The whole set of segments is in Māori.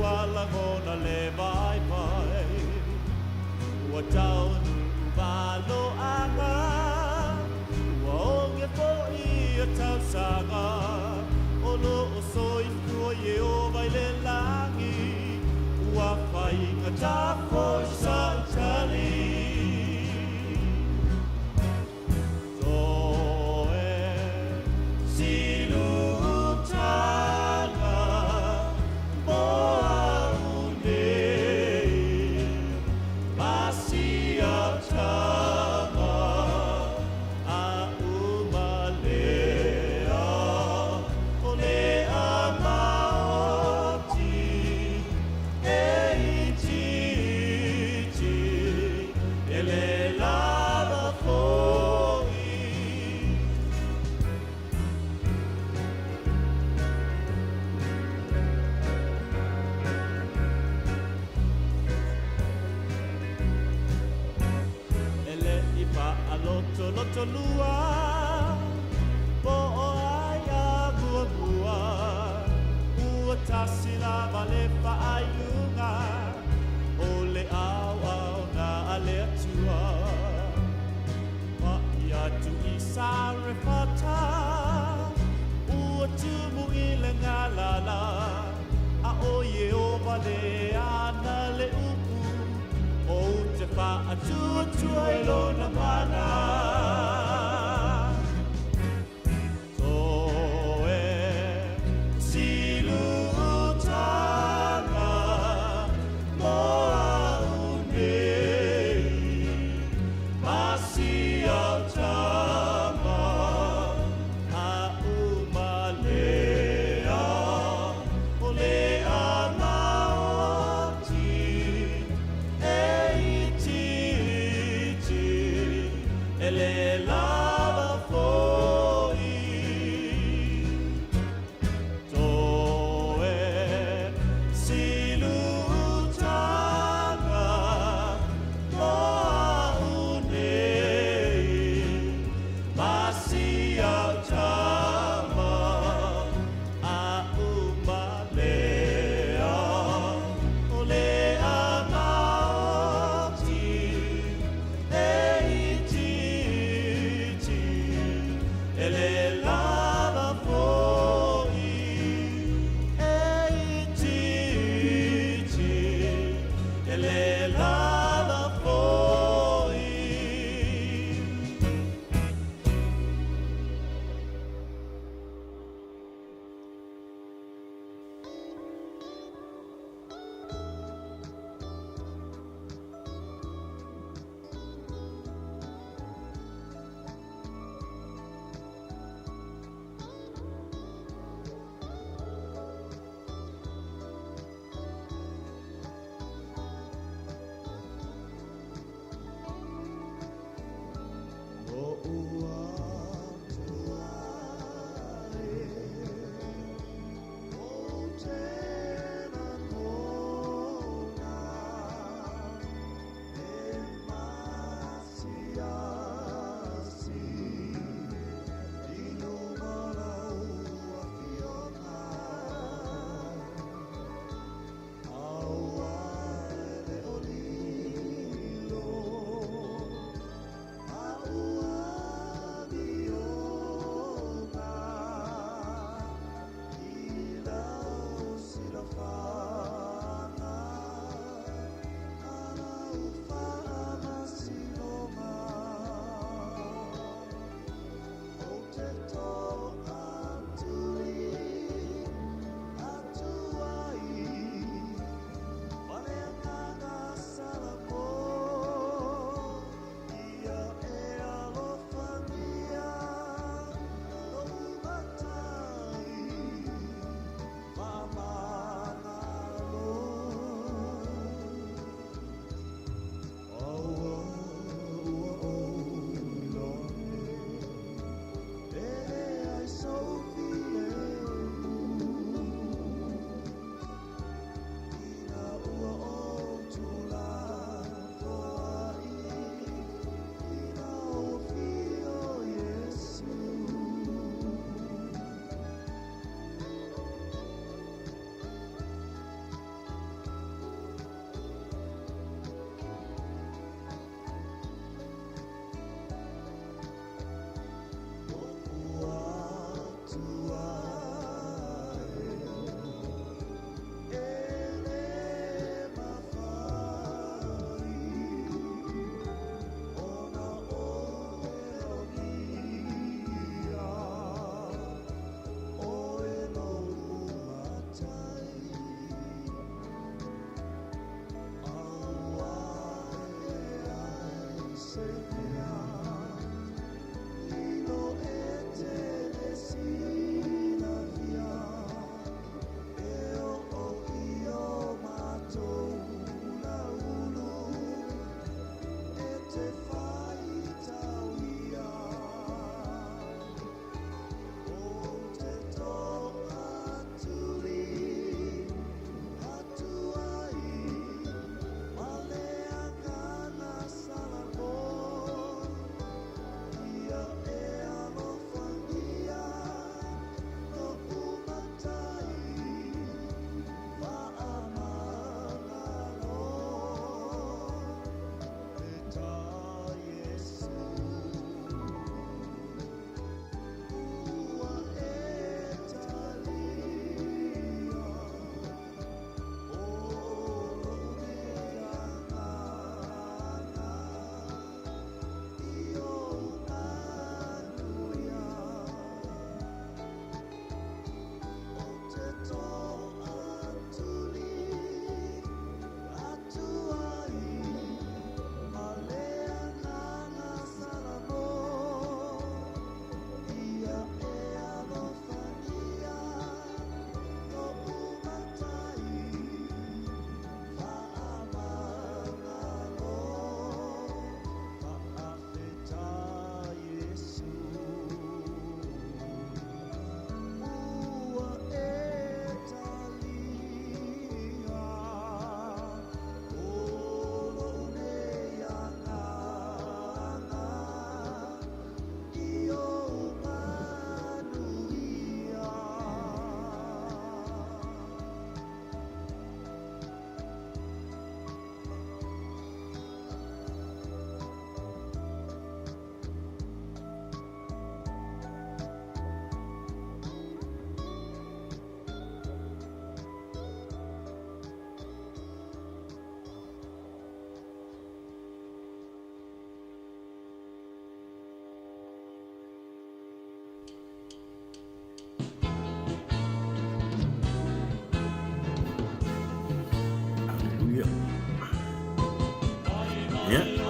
wala ngona le vai vai Ua tau nu walo anga Ua onge po I a tau sanga Olo o soi kua ye o vai le langi Ua whai ngā tāwho sa tali Loto lua Po o ai a mua mua Ua tasi la vale pa ayunga O le au au na ale atua Pa ia tu I sare fata Ua tumu I le ngalala A o ye o vale ana le upu O te wha atua tua I lona mana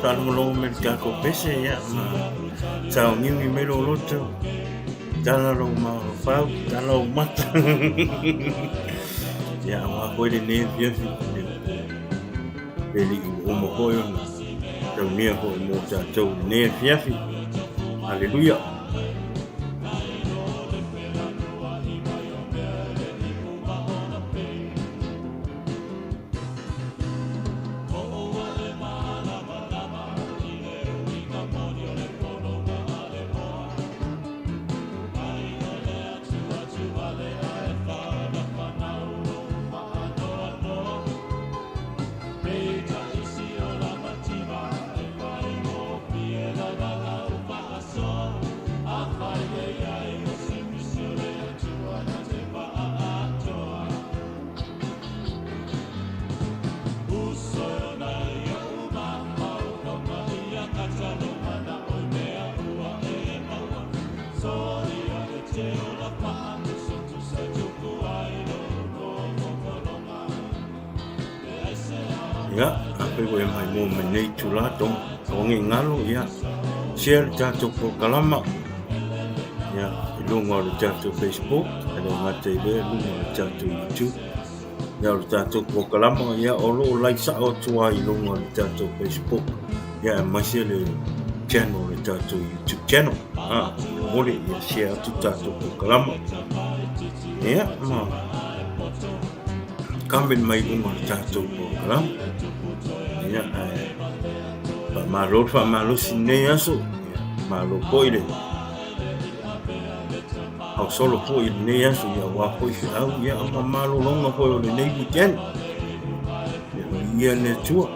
Talolo mereka ko pese ya ma sao ngimi melo loto talalo ma fau talo mata ya ma ko de ne via ele o mo ko yo tau ne ko mo tau ne via aleluia. Ya, apa yang mai mo menei tulato, onge ngalo ya. Share tato po kalama. Ya, ilunga o tato Facebook, ada ngate le ilunga o tato YouTube. Ya, o tato po kalama ya olo like sa o tua ilunga o tato Facebook. Ya, masih le channel o tato YouTube channel. Ah, boleh ya share tu tato po kalama. Ya, ma. Kambin mai ilunga o tato po kalama. Ya, Pak Malo sini aso, Malo koile. Au solo koile ne aso ya wa koile au ya Malo longa koile ne weekend. Ya ne tua.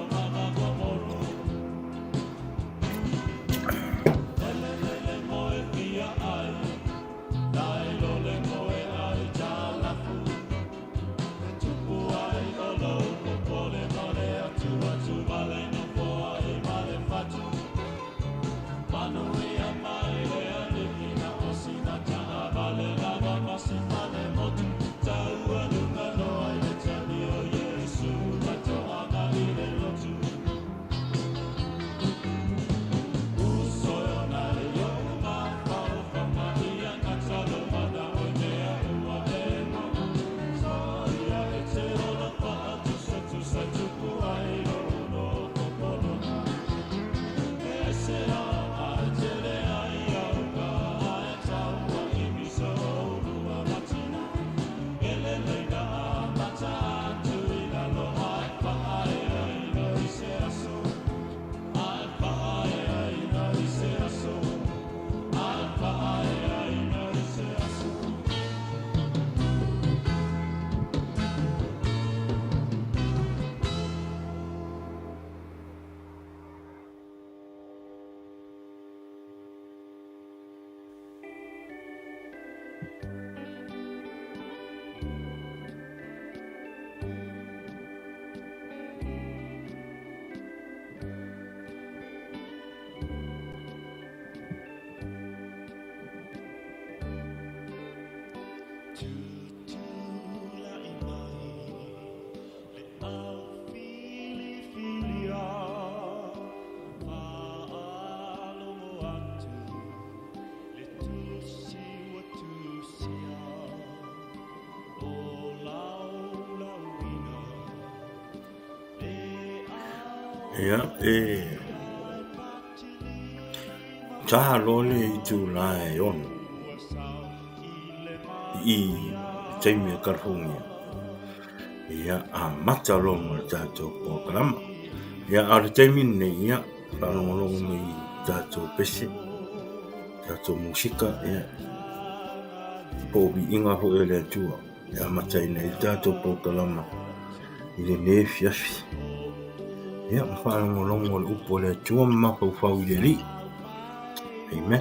Ya, taha lole I tu lai on I taimi a karfungia. Ya, a mata longa tato po kalama. Ya, ar taimi nei ya, palongolongo mai tato pese, tato musika, ya. Po bi inga ho ele tua. Ya, mata nei tato po kalama. Ile ne fiafi. Ya, palongolongo le upo le tua mapa ufau yeli. Amen.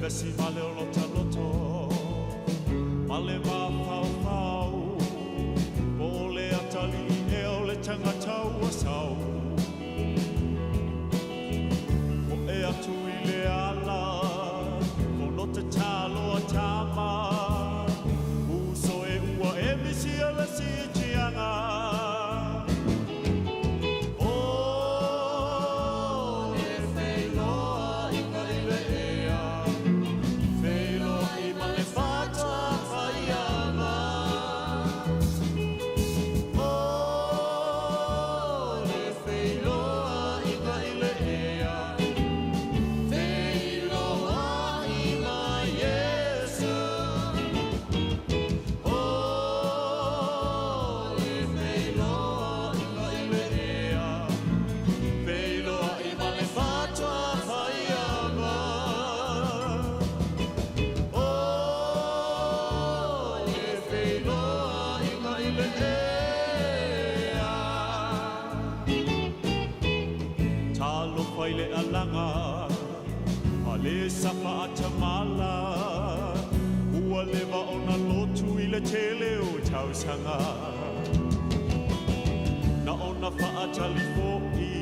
lesi male o lota loto male ma fau fau o le atali e o le tangata ua sau o e atu i le ala o no te talo a tama uso e ua e misi a lesi tianga le alanga a le sapa atamala ua lewa ona lotu i le tele o tausanga na ona faatali fo'i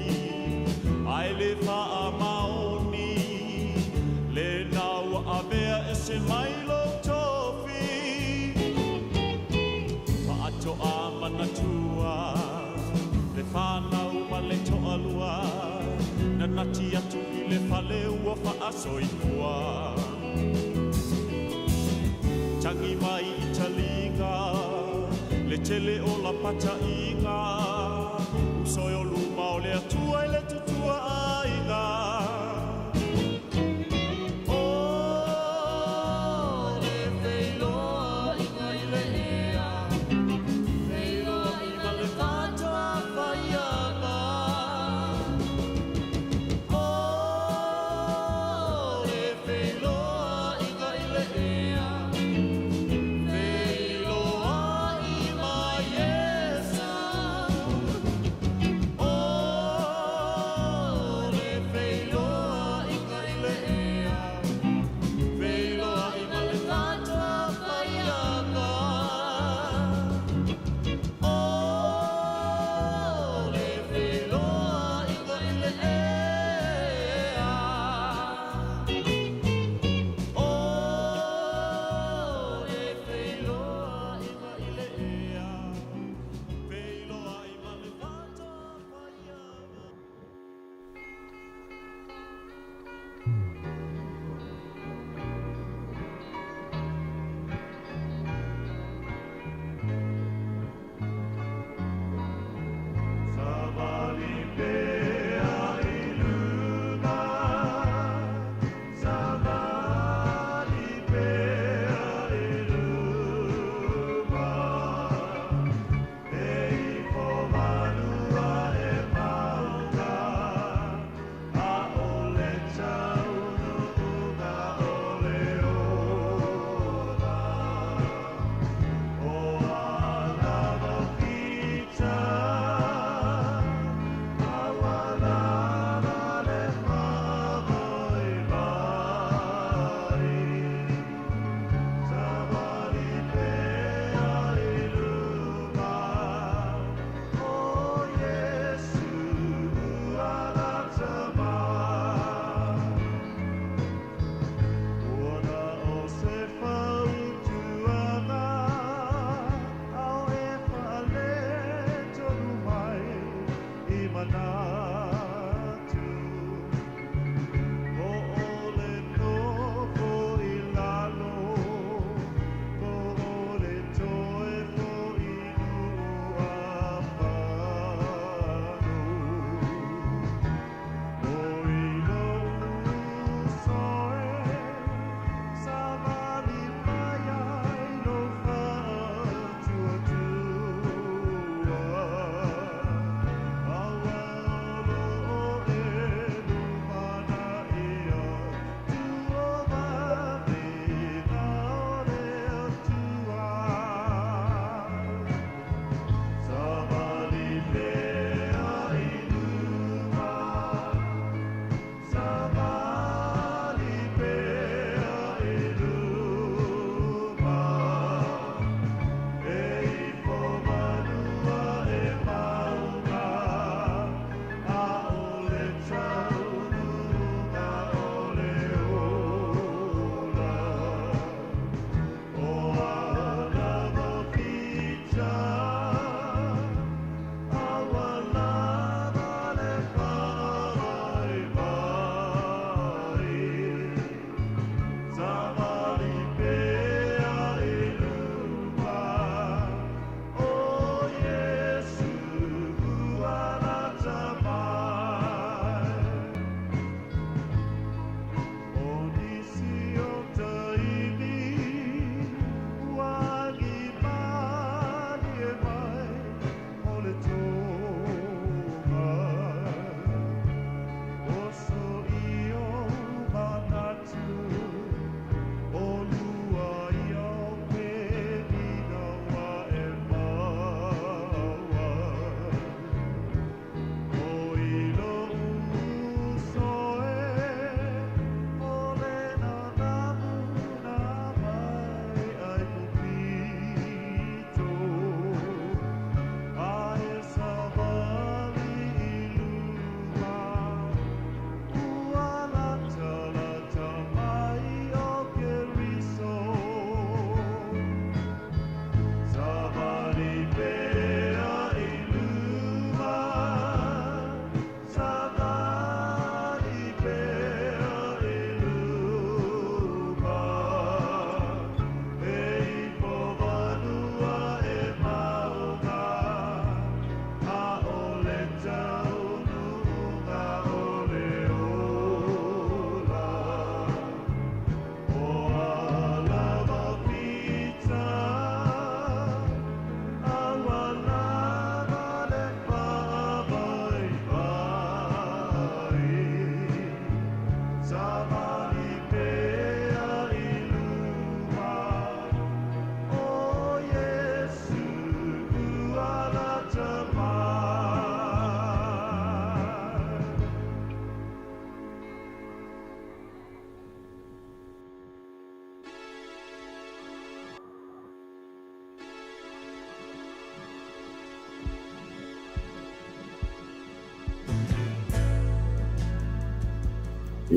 ai le faa maoni le naua avea e se mailo tofi faato a manatua le whanau ma le toalua na nati atu i le whale ua whaasoifua tangi mai i talinga le tele o la patainga usoi o luma o le atua i le tutua ainga Fail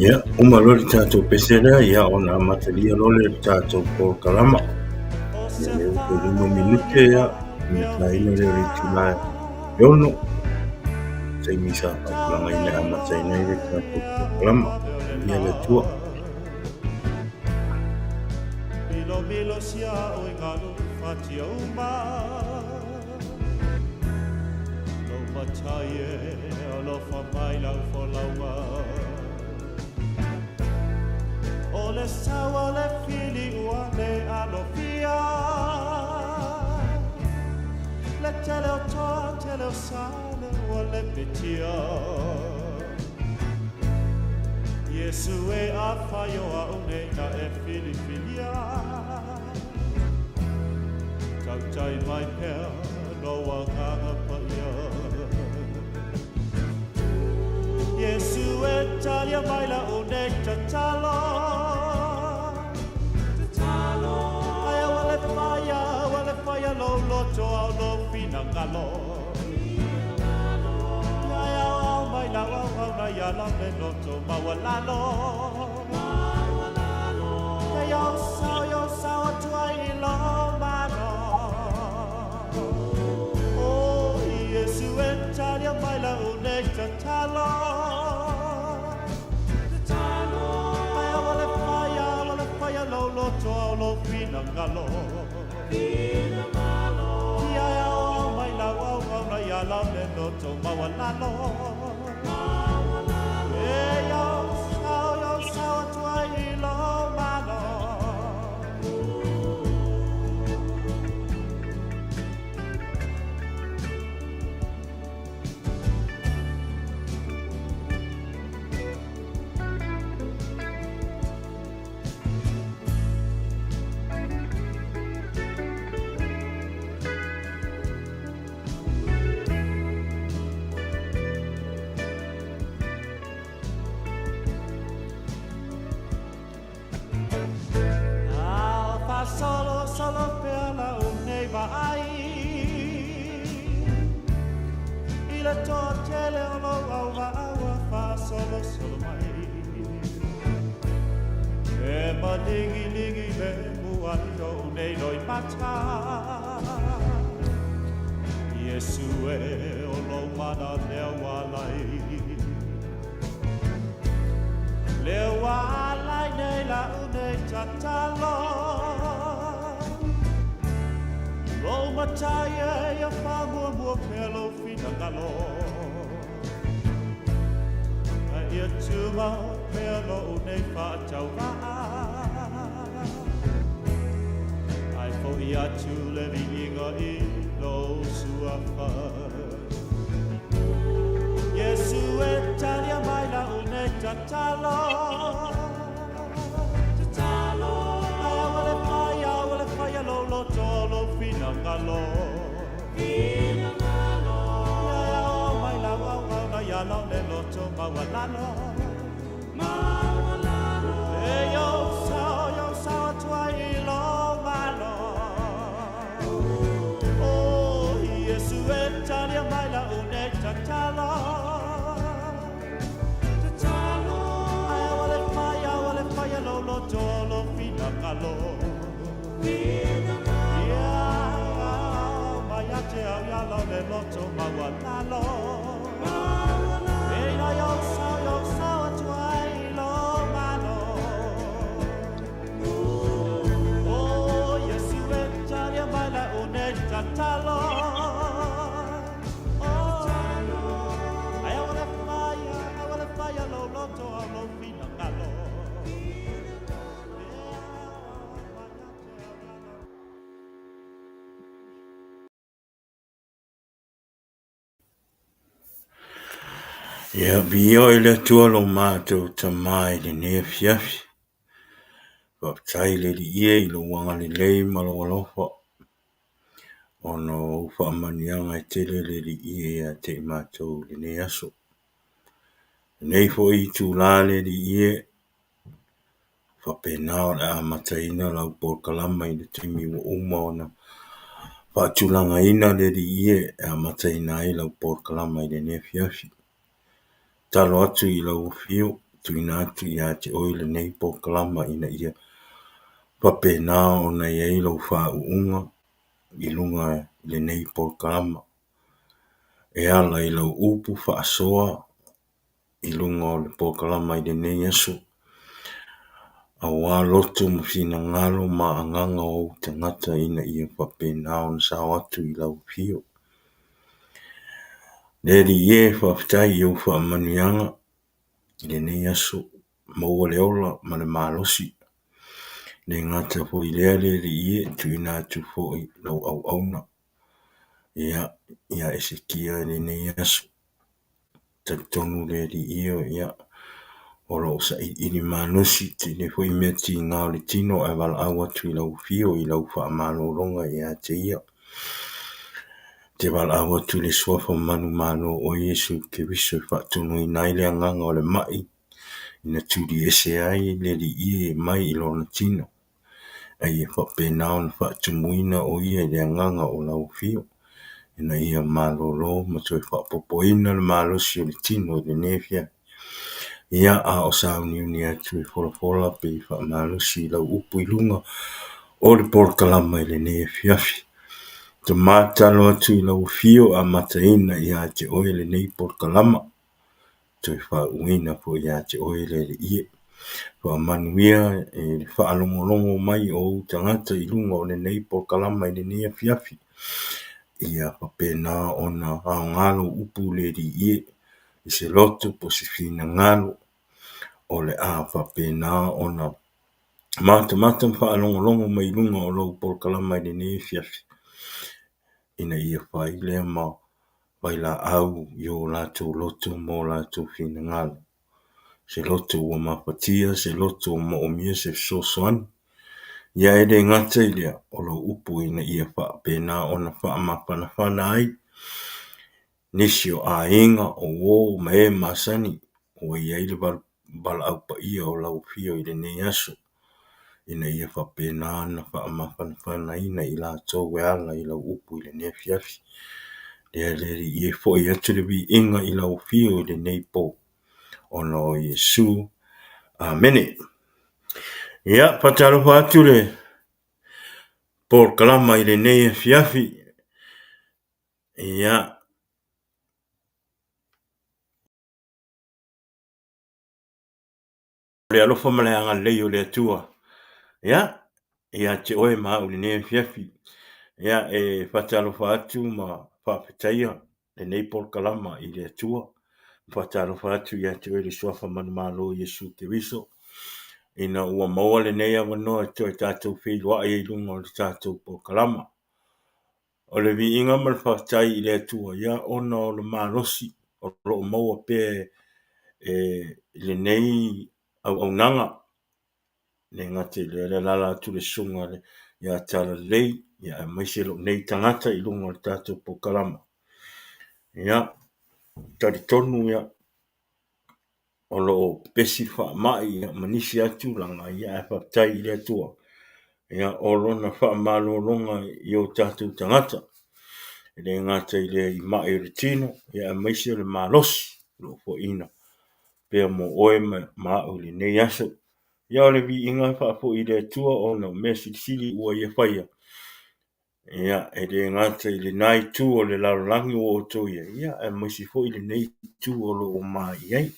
Ia, uma lori tātou pesera, ia ona matalia lole tātou por kalama. Ia leo ko 5 minute ia, me taina leo ritulai. Yono, sai misa pulanga ina amataina ile tātou por kalama. Ia le tua. Milo sia o engano fatia uma Lo mataie lo fa mai la fo laua O le sawa le fili ua le alo fia Le tele o toa tele o sale o le petia Yesu e a whaio a une na e fili filia Tau tai mai pēr no a nganga paia Yesu e talia mai la une ta talo Ai wale whaia lo loto au lo fina ngalo La wa ya la me loto ma wa la lo yo sao tuai lo ma no Oh Yesu entalia mai la uneta talo Ai wale faya lo loto lo fina ngalo Ya mai la wa ya la me loto ma wa la lo Solo per la uneva ai Il totele lo awa fa solo mai E ma ligi le muando nei noi mata Yesu e o lo mana le walai Le walai nei la une tatalo Lo mataia ia whangua mua pelo fina ngalo Ia tuma pelo unei whātau raa Ai fo ia tu le viinga I lo sua wha Yesu e talia mai la unei tatalo Lo tolo fina ngalo mai la wa ya la le lo to ma wa la lo e yo sao tuai lo ma lo oh Yesu e talia mai la une tatalo ai wale faya lo tolo fina ngalo Te au ya lo le loto ma wa la lo E no yo sao tuai lo ma lo Oh Yesu e talia mai la une tatalo Oh I wanna fire lo loto au lo fina ngalo Ia bio ile tua lo mātou tamai le ne fiafi. Waptai le di ie I lo wanga le lei malawalofa. Ono ufa amanianga I tele le di ie a te mātou le ne aso. Nei fo I tu la le di ie. Whapenao le a mataina lau por kalama I le timi wa uma ona. Whaatulanga ina le di ie a mataina I lau por kalama I le ne fiafi. Talo atu I lau fio, tuina atu ia te oile nei po kalama ina ia papena ona ia ilo whauunga i lunga le nei po kalama. E ala ilo upu whaasoa i lunga o le po kalama i le nei aso. A wā loto mo fina ngalo ma anganga o tangata ina ia papena ona sa watu i lau pio. Neri ie whaftai i au whaamanuianga i le nei aso maua le ola ma le malosi. Le ngata fo i lea le ie tuina atu fo i lau au auna. Ia Esekia le nei aso. Taktonu le ie ia olo sa i ni manusi tine fo i mea ti ngā le tino e wala awa tu i lau fio i lau whaamalo longa ia te ia. Te wala awa tu le suafa manu malo o Yesu ke viso i whaatunu i naile anganga o le mai. Ina tūri ese ai le ie mai i lona tino. Ai e whapena o na whaatumuina o ia le anganga o lau fio. Ina ia malo lo ma tu e whaapopoina le malo si o le tino i le nefia. Ia a o sauni uni atu e fola pe i whaamalo si lau upu i lunga o le porkalama i le nefiafi. Te mātalo atu i lau fio a mataina i a te oele nei porkalama. Te whauina po i a te oele le ie. Wa manuia e whaalongolongo mai o tangata i lunga o le nei porkalama i le nefiafi. Ia papena ona a ngalo upu le di ie. I se loto po se fina ngalo. O le a papena ona mata whaalongolongo mai lunga o lau porkalama i le nefiafi. Ina ia whai lea ma wai la au i o lato loto mo lato fina ngalo. Se loto ua mapatia, se loto ma omia se sosoan. Ia ede ngata i lea o lo upu ina ia wha pena ona wha mapana whana ai. Nisio a inga o wō ma e masani o ia ili bala au pa ia o lau fio i le nei aso. Ina ia wha pena na wha mapana whana ina i la tō weala i lau upu i le nefiafi. Lea leri i e fo i atu le vi inga i lau fio i le nei po. Ono Yesu. Amene. Ia, pataro whātu le por kalama i le nei fiafi. Ia. Le alofa male anga leo le atua. Ia. Ia te oe maa u le nei fiafi. Ia e pataro whātu ma whapetaia le nei por kalama i le atua. Pataro whātu ia te oe le suafa manumalo Yesu te wiso. Ina ua maua le nei awa noa to e tātou whiloa e lunga o le tātou po kalama. O le vi inga mal whaktai i le atua ia ona o le marosi o lo maua pe le nei au nanga. Le ngate le lala tu le sunga le ia tala lei ia maise lo nei tangata i lunga o le tātou po kalama. Ia tari tonu ia o lo pesi wha mai ia manisi atu langa ia e whaktai i le atua. Ia o lona wha malo longa i o tātou tangata. Le ngata i le i mai o le tino, ia maise le malosi, lo fo ina. Pea mo oe ma o le nei aso. Ia o le vi inga wha fo i le atua o na mesi sili ua ia whaia. Ia e le ngata i le nai tu o le larolangi o to ia. Ia e maise fo i le nei tu o lo o mai iai.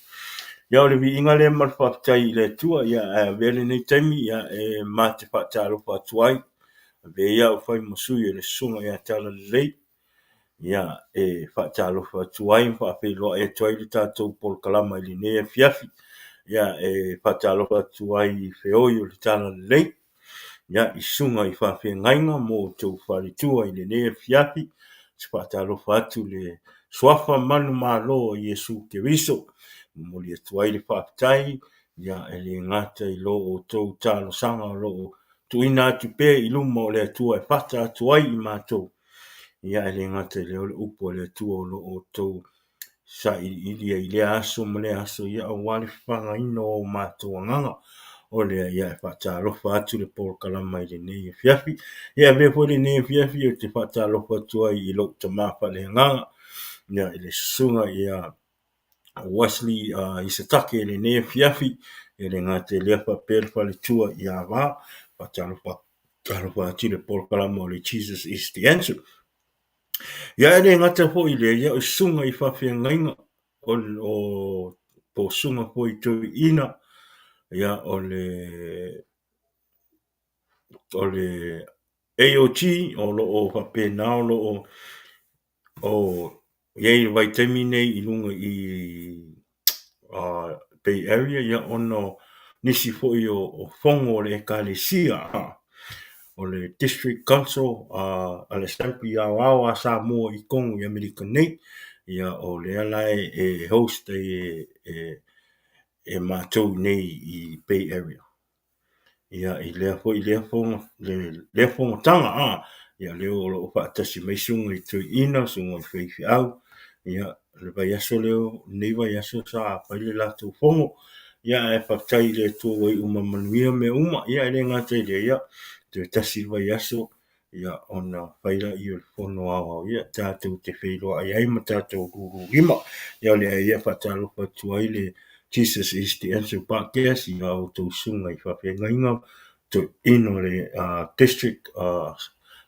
Ia o le vi inga le marwhaktai i le atua, ia e vele nei taimi, ia e mate whaataro whaatuai. Ve ia o whai masui e le sunga ia tala lei. Ia e whaatalo whaatuai, whaapelo e tuai le tātou pol kalama i le nea fiafi. Ia e whaatalo whaatuai i whioi o le tala lei. Ia i sunga i whaafia ngainga mō tau wharitua i le nea fiafi. Si whaatalo whaatu le swafa manu malo o Yesu ke wiso. Moli atuai le whaapitai. Ia e le ngata i lo o tau talo sanga o lo o tuina atu pe i luma o le atua e whata atuai i mātou. Ia e le ngata le ole upo le atua o lo o tau sa i le aso ma le aso ia o wale whanga ino o mātou anganga o le ia e whaatalofa atu le por kalama i le nei e fiafi. Ia e po le nei e fiafi o te whaatalofa atua i lo ta mapa le anganga. Ia e le sunga ia Wesley i se take e le ne fiafi e le ngā te lea papel pale tua i a wā pa talo pa tine por kalama o le Jesus is the answer. Ia e le ngata po i le ia o sunga i whawhia ngainga o po sunga po i tui ina ia o le AOT o lo o whapena o lo o iei vai temi nei i lunga i Bay Area ia ono nisi foi o fongo le ekalesia o le District Council a le stampi a wawa sa mua i kongo i Amerika nei ia o le alai e host e mātou nei i Bay Area ia i lea foi lea fonga tanga ia leo o whaatasi mai sunga i tui ina sunga i whaifi au ia le vai aso leo nei vai aso sa paile lātou fongo ia e whaktai le tō wai manuia me uma ia e le ngātai le ia te tasi vai aso ia ona whaira i o whono au ia tātou te whairoa ai ma tātou ruru rima ia le ia whatalo whatua i le Jesus is the answer podcast ia o tō sunga i whawhengainga to ino le District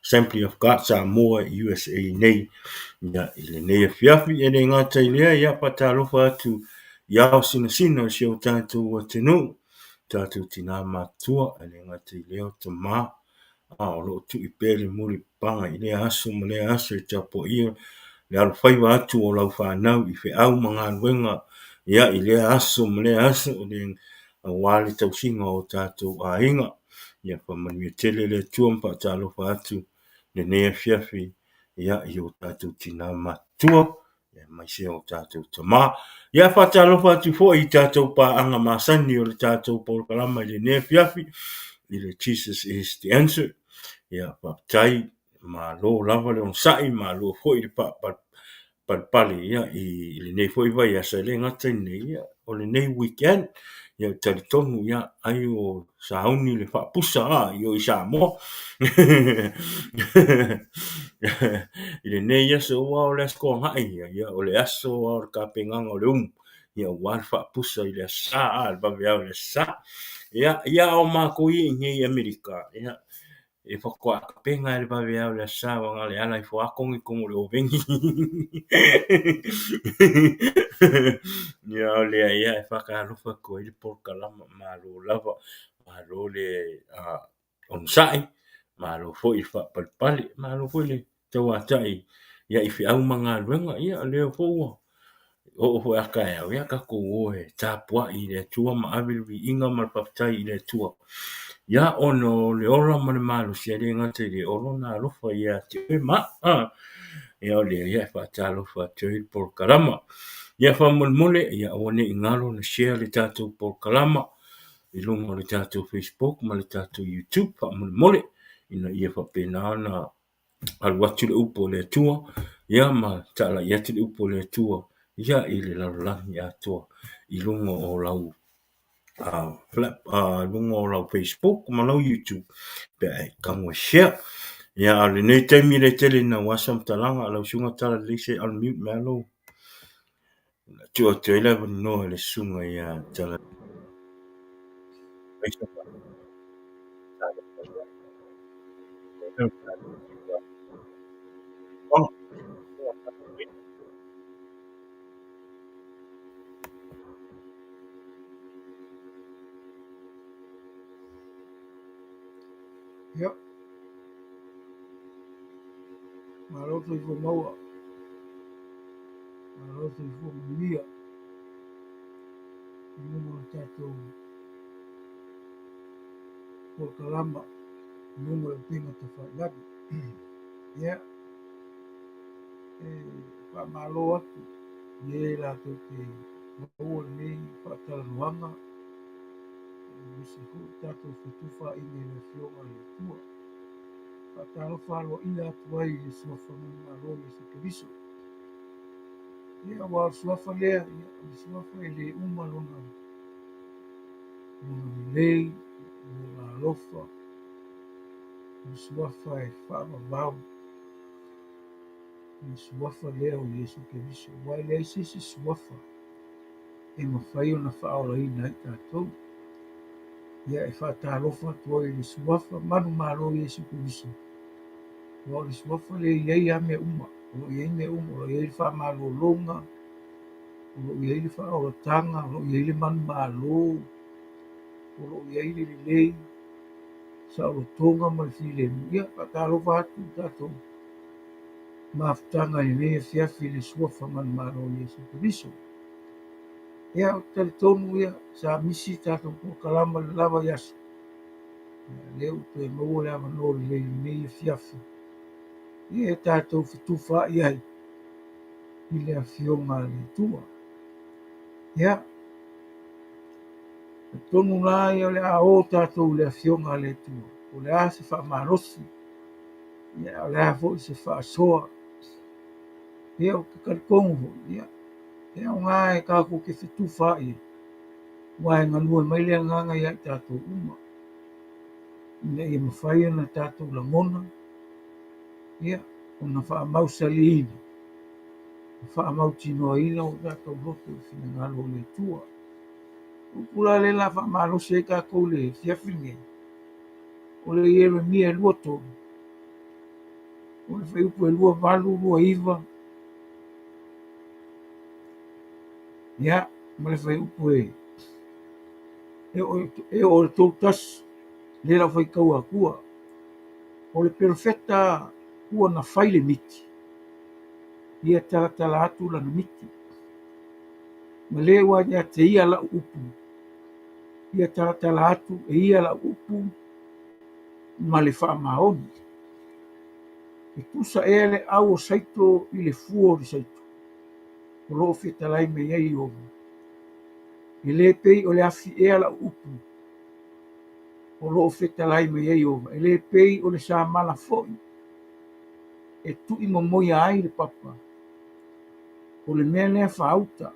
Assembly of God Samoa USA nei ia i le nei fiafi e le ngātai lea ia patalofa atu ia o sina si o tātou atenu tātou tina matua e le ngātai lea o te mā o lo tu i pere muri panga i le aso ma le aso i tapo ia le alo whaiwa atu o lau whanau i whi au mga luenga ia i le aso ma le aso o le wale tausinga o tātou a inga ia whamanu i tele le tuampa tālofa atu le nea fiafi ia i o tātou tina matua ia mai se o tātou tama ia whatalofa atu fo i tātou pa anga masani o le tātou polkalama i le nea fiafi i le Jesus is the answer ia whaptai ma lo lava le on sai ma lo fo i le pali ia i le nei fo i vai asa le ngata nei ia o le nei weekend ia tali tonu ia ai o sauni le whapusa i o i Samoa i le nei aso o le asko ngai ia o le aso o le kapenganga o le ia wal whapusa i le asa le bawe au le sa ia o mako i ngai Amerika ia e whakua kapenga le bawe au le sa wanga le ala i whakongi kongo le ovengi ia o le ia e whakarufa ko i le porkalama ma lo lava ma lo le on sai ma lo fo i whapalpali ma lo fo le tau atai ia i whiau manga luenga ia leo fo o fo aka ia ka ko o e tapua i le tua ma avilu inga ma papai i le tua ia ono le ora ma le malu sia le ngate le oro na lofa ia te ma ia le ia fa talo fa te por kalama ia fa mole ia one ingalo na share le tatu por kalama i lungo le tatu Facebook ma le tatu YouTube fa mole ina ia fa pena na al watu le upo le tua ia ma tala ia te upo le tua ia i le la ia tua i lungo o lau lungo o lau Facebook ma lau YouTube pe ai kamo share ia le nei taimi le tele na wasam talanga lau sunga tala le se al mute malo tua te ila no le sunga ia tala Yep. Maroto i fo maua. Maroto i fo mulia. I numo le tātou por kalama. I numo le pinga te whailagi. Ia. Wha malo atu. Ie rātou te maua nei whaatara ruanga. Misi fu tātou whatuwha i nei le whionga le tua. Whaataro whalo ina atu ai le suafa muna alo le se keriso. Ia wa suafa lea, ia suafa e le umalona. Muna lei, muna alofa. Suafa e whaamavau. Suafa lea o Yesu keriso. Wai lea se suafa. e mawhai ona whaolaina i tātou. Ia e whaatalofa atua i le suafa manu malo Iesu Kristo. Ua le suafa le iai a mea uma. O iai mea uma, o iai le whaamalolonga, o iai le whaolatanga, o iai le manu malo, o iai le lei, sa o tonga ma le filemu. Ia whaatalofa atu tātou. Mafutanga i mea fiafi le suafa manu malo Iesu Kristo. Ia o tali tonu ia sa misi tātou kua kalama le lava yasu. Leo te maua le amanori le mea fiafi. Ia e tātou fitufa i ai i le afionga le tua. Ia, e tonu la ia le a o tātou le afionga le tua. O le a se wha marosi. Ia o le a fo i se wha soa. Ia o ke karikongo. Ia, ia o ngā e kako ke fitufa i. Wa e nganua mai le nganga ia i tātou uma. Ia i mawhai ana tātou la mona. Ia, o na wha mausali ini. Wha mautino ina o tātou roto i whina ngalo le tua. Upula le la wha malo se kako le fiafinge. O le iere mia lua tonu. O le whai upu e lua valu, lua iwa. Ia, ma le whai upu e. E o le tau tas. Le la whai kaua kua. O le perfetta kua na whaile miti. Ia tala atu la na miti. Ma le wa ia te ia la upu. Ia tala atu e ia la upu. Ma le wha maoni. E tusa e le au o saito i le fuo le saito. O loo whetalai me iei o. E le pei o le afi e la upu. O loo whetalai me iei o. E le pei o le sa mala foi. E tu i momoia ai le papa. O le mea lea whaauta.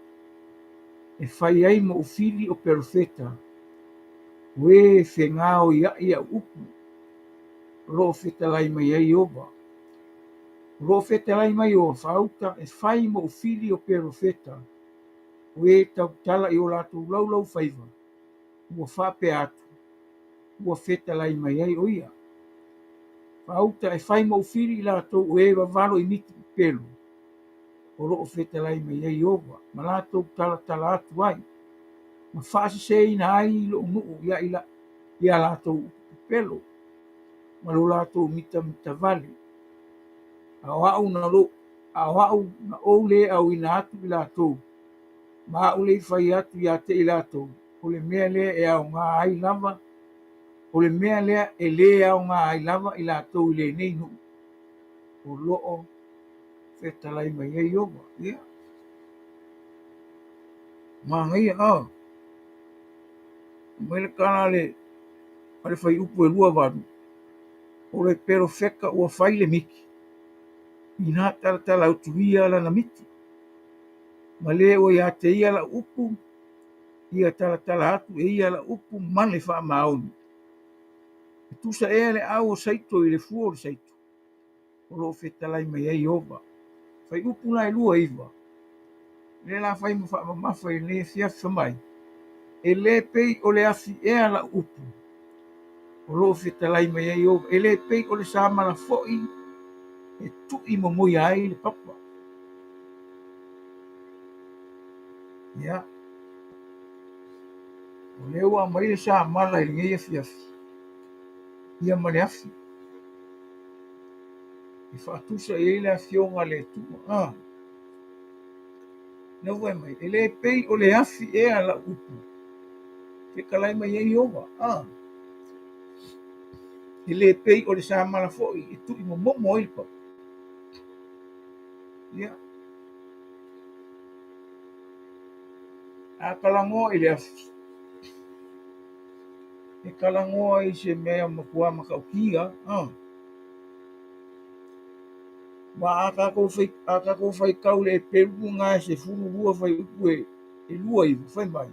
E whai ai mo ufili o perfeta. We whengao ia upu. Loo whetalai me iei o ba. Lo fetalai mai o whauta e whai mo ufili o perfeta. We tau tala i o latu lau whaiva. Ua whape atu. Ua fetalai mai ai o ia. Whauta e whai mo ufili i latu ue wawaro i miti pelu. O loo fetalai mai ai o wa. Ma latu tala atu ai. Ma whaasi se ina ai lo nuu ia ila. Ia latu pelu. Ma lo latu mita vali. Awau na lo, awau na ole au ina atu i lātou. Ma ole i whai atu i ate i lātou. O le mea lea e au ngā ai lava. O le mea lea e le au ngā ai lava i lātou i le nei nu. O loo whetalai mai e iowa. Ia. Mā ngai a. Mai le kāna le, ale whai upu e lua wadu. O le pero wheka ua whai le miki. I nā tala utuia la na miti. Ma le o ia te ia la upu, ia tala atu e ia la upu mane wha maoni. E tusa e le au o saito i le fuo le saito. O lo whetalai mai ei oba. Whai upu nai lua iwa. Le la whai mawhai le fiafa mai. E le pei o le afi e la upu. O lo whetalai mai ei oba. E le pei o le samana foi. E tu i mamoi ai le papa. Ia. O le ua mai le samana i ngei fiafi. Ia male afi. I whaatusa e le afionga le tua. Na ue mai. E le pei o le afi e la upu. Ke kalai mai e iowa. E le pei o le samana foi. E tu i momo i pa. Ia. A kalangoa i le afi. E kalangoa i se mea makua makaukia. Wa aka ko fai kau le peru ngā se furu lua fai upu e lua i fai mai.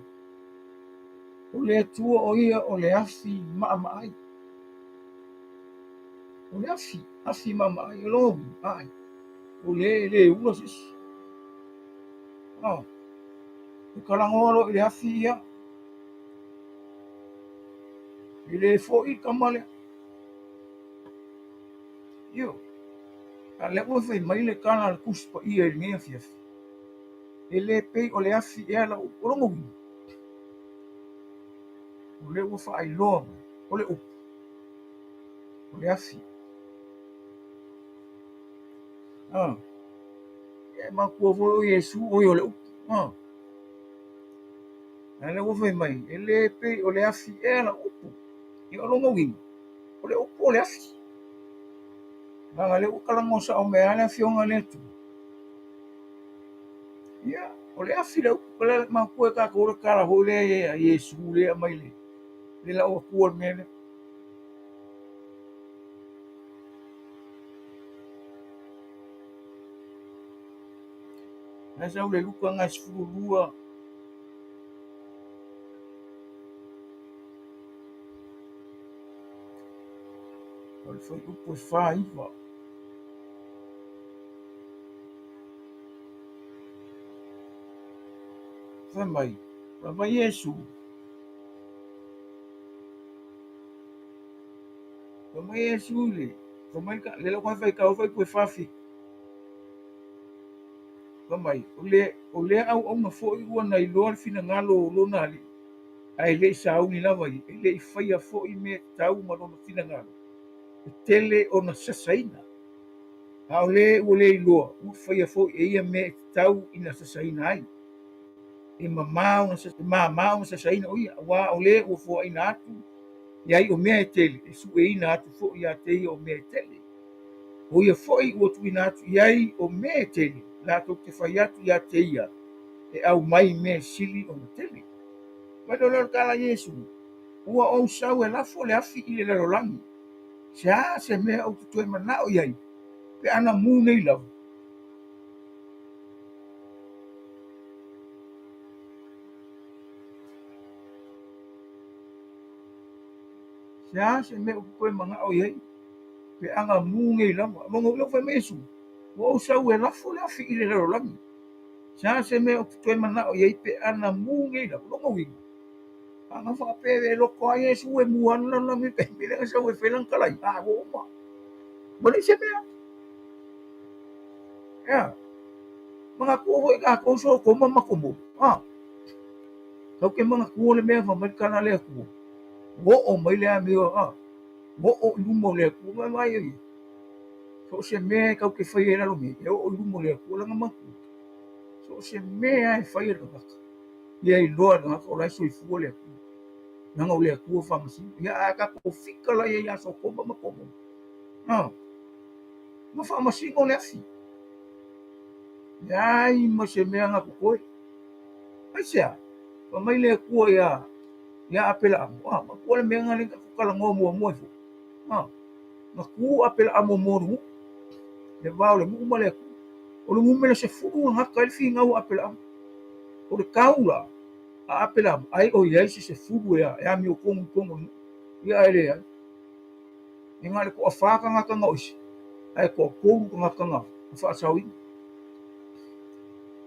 O le atua o ia o le afi maa ai. O le afi maa ai, o lobu ai. O le ua sisi. e kalangolo i afi ia i le fo'i kamale io a le ua fai mai le kala le kusi pa ia i ngea fiafi e le pei o le afi ea la uporongo wini o le ua fa ailoa o le upu o le afi e makua foi o Iesu oi o le upu a le ua fai mai e le pei o le afi ea la upu i o longo wini o le upu o le afi Nga le ukalango sa o mea le fionga le tu. Ia, o le afi le ukala ma kue ka ko le kala ho le Yesu le mai le. Le la o kuo mele. Na sa le luka nga sfuru lua. O le foi upo fa iwa. Fa mai. Fa mai Yesu. Fa mai Yesu le. Fa mai ka le lo kwa fai ka o fai kue fafi. Fa mai. O le au ma fo i ua na i loa fina ngalo lo na li. Ai le sa au ni lava i. Le i fai a fo i me tau ma lo fina ngalo. Tele o na sasaina. A le o le iloa, u fai fo e ia me tau ina sasaina ai. E mamau na sasaina o ia, wa o le o fo ina atu, ia o mea e tele, e su e ina atu fo ia te ia o mea e tele. O ia fo i o tu ina atu, ia o mea e tele, la to te fai atu ia te ia, e au mai mea sili o na tele. Wado lor kala Yesu, ua o sau e lafo le afi i le larolangi, se mea o tutu e manao iai, pe ana mu nei lau. Se me o koe mangao iai, pe anga mu ngai lava, mongo lo fa mesu, o sau e lafo le afi i le larolangi. Se me o tutu e manao iai, pe ana mu ngai lava, longo winga. Anga fa pe e loko a Yesu e muan la mi pe mi le sau e felang kalai, o ma. Bole se mea. Ya. Mga kuo e ka ko so ko mama komo. Kau ke mga kuo le mea fa mai kana le kuo. Wo o mai le mi o wo o lumo le kuo mai mai e. So se mea kau ke fai e lalo mi, e o lumo le kuo langa maku. So se mea e fai e langa. Ia i loa langa ko lai so i fuo le kuo. Nanga o le kuo fa masi. Ia ka ko fika la ia so ko mama komo. Ma fa masi ngo le afi. Ai ma se mea nga koe. Ai sea. Pa mai le kuo ia apela amo. Ma kuo le mea nga le kala ngo mua fo. Ma kuo apela amo moru. Le vao le mu ma le kuo. O le mu me se furu nga ka le fi ngau apela amo. O le kaula a apela amo. Ai o ia se furu ia mi o kongo. Ia ele ia. Inga le ko afaka nga ka ngoisi. Ai ko kongo nga ka nga. Fa sawi.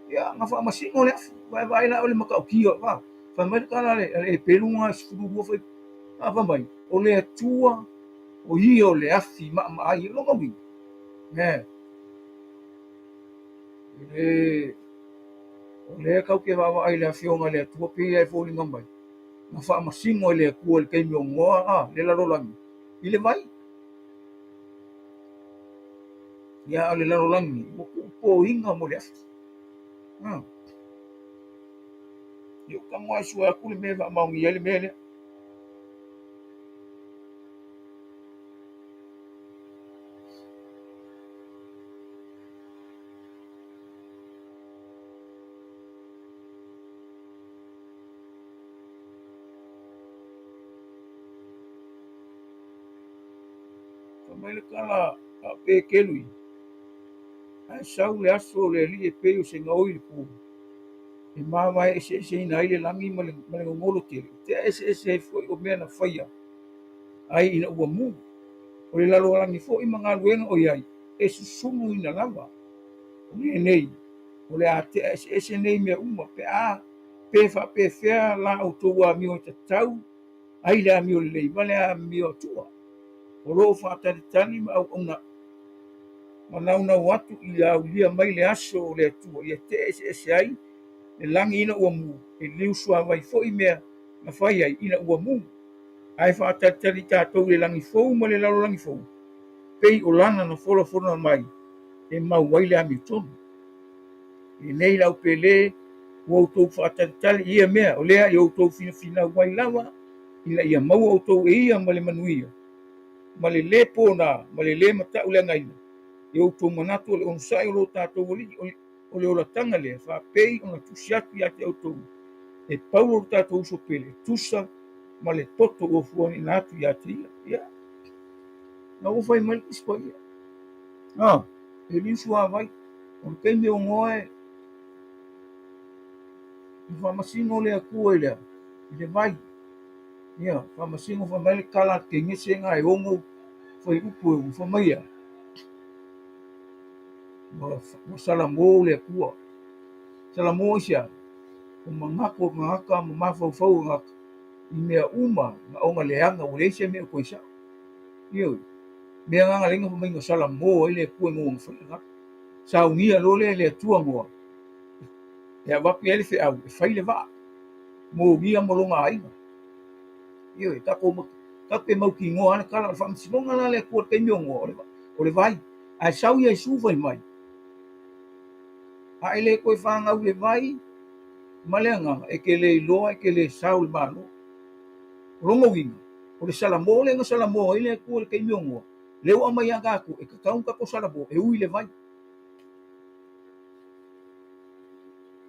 Ya nga fa masingo le vai la o le makau kia va fa mai kala le pelunga sfuru vo foi fa mai o le tua o io le afi ma ai lo ngi ne le kau ke va ai le afi o le tua pe ai fo linga mai nga fa masingo le ku le ke mi ngoa le la rolangi ile vai ya le la rolangi po inga mo le afi Yo ka mo asu aku le me va ma ngi ele mele. Fa mai le kala a pe kelui. Ai sau le aso le li e pe o se ngoi le pu. E mama se ina ile langi ma le ngolo tiri. Te se foi o mena faia. Ai ina ua mu. O le lalo langi fo i manga luenga o iai. E susumu ina lava. O le nei. O le ate se nei mea uma pe pe whapewhea la o tō a mio te tau, ai le a mio lei, ma le a mio tua. O lo whātaritani ma au ona, ma nauna watu i au lia mai le aso o le atua, i a te ese ai, le langi ina ua mu, e liu sua vai fo i mea, na whai ai ina ua mu. Ai whātaritani tātou le langi fou, ma le lalo langi fou. Pei o lana na whola whona mai, e mau wai le a mio tonu. I nei lau pele, o tō whātaritani ia mea, o lea i o tō whina wai lawa, ina ia mau o tō e ia ma le manuia. Ma le le pōna, ma le le mata ule ngaina. I o tō manatu o le onsai o lo tātou wali, o le ola tanga lea, whapei o na tusiatu ia te au tō. E paulo o tātou uso pele, tusa, ma le toto o fuani na atu ia te ia. Ia. Na o whai mai isko ia. E lisu a vai, o kei me o ngoe, i whamasino le akua i lea, i le vai. Ia, whamasino whamai le kala ke ngese ngā e ongo, whai upu e whamaia. Ma salamo le akua. Salamo isia, o mangako ngaka, ma mawhau ngaka, i mea uma, ma onga leanga, o leise mea koe sa. Ia, mea nganga lenga whamai ngā salamo, i le akua ngō ngā ngaka. Sa ungia lo le atua ngoa. Ia wapi ele fe au, e whai le waa. Mō gia molonga ainga. Ia, e tako mau ki ngoa, ana kala, whamasimonga la le akua kei meo ngoa, o le vai. Ai sau ia isu vai mai. A ele koe whangau le vai, ma le anga, e ke le iloa, e ke le sau le malo. Rongo winga. O le salamo, le nga salamo, ele akua le kei meo ngoa. Leo amai anga aku, e kakaun kako salamo, e ui le vai.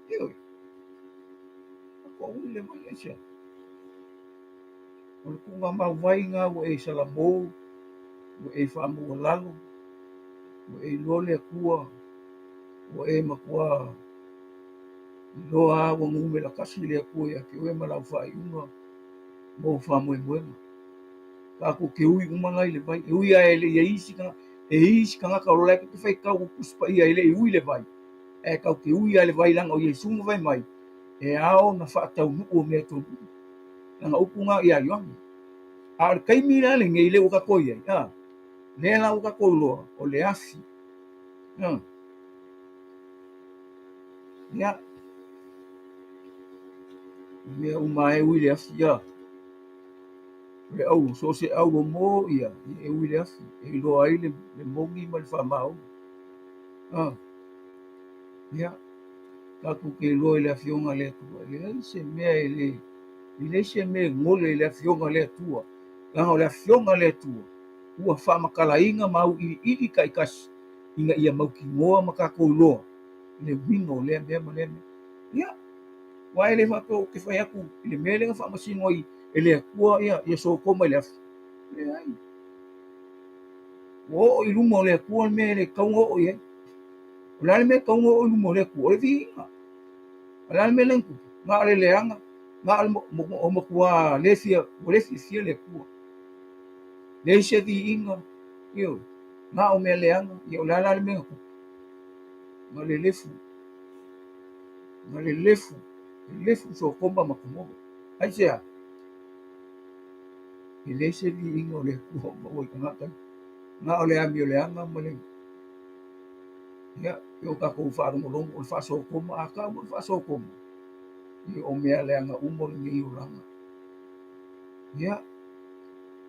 Ia, ako ui le vai sia. O le kunga mau vai ngā o e salamo, o e whamu o lalo, o e lole akua, o e makua loa o ngume la kasi le akua ia ke oe malau whai unga mo whamu e moema. Ka ako ke ui umangai le vai, e ui a ele ia isi ka ngaka o leke ke whai kau kuspa ia ele i ui le vai. E kau ke ui a le vai langa o ia sunga vai mai, e ao na whaatau nuku o mea tonu. Langa upunga ia ioangi. A le kaimi la le ngei le o ka koi ai, le la o ka koi loa, o le afi. Ia, mea uma e ui le afi ia. Le au, so se au o mō ia, e ui le afi, e loa ai le mongi ma le whamau. Ia, kaku ke loa le afionga le atua, le se mea ele, ile se mea ngole le afionga le atua, langa le afionga le atua, ua whamakala inga mau ili kai kasi, inga ia mau ki ngoa makako loa, le wino le mea manene. Ia, wa ele whato ke whai aku, ile mea le whamasino ai, ele akua ia so koma le afi. Le ai. O i lumo le akua mea le kaunga o ia. O lale mea kaunga o lumo le akua, o le vinga. O lale mea lenku, ngā le leanga, ngā le o makua le fia, o le fia le akua. Le se vinga, io, ngā o mea leanga, ia o lale mea akua. Ngā le lefu. Ngā le lefu. Lefu so koma makumogo. Ai sea. Ile se vinga o le akua, o i ngātai. Ngā o le ami o le anga ma le. Ia, yo kako whaarongolongo, o le whaaso koma, a ka o le whaaso koma. I o mea le anga umo le ngi uranga. Ia,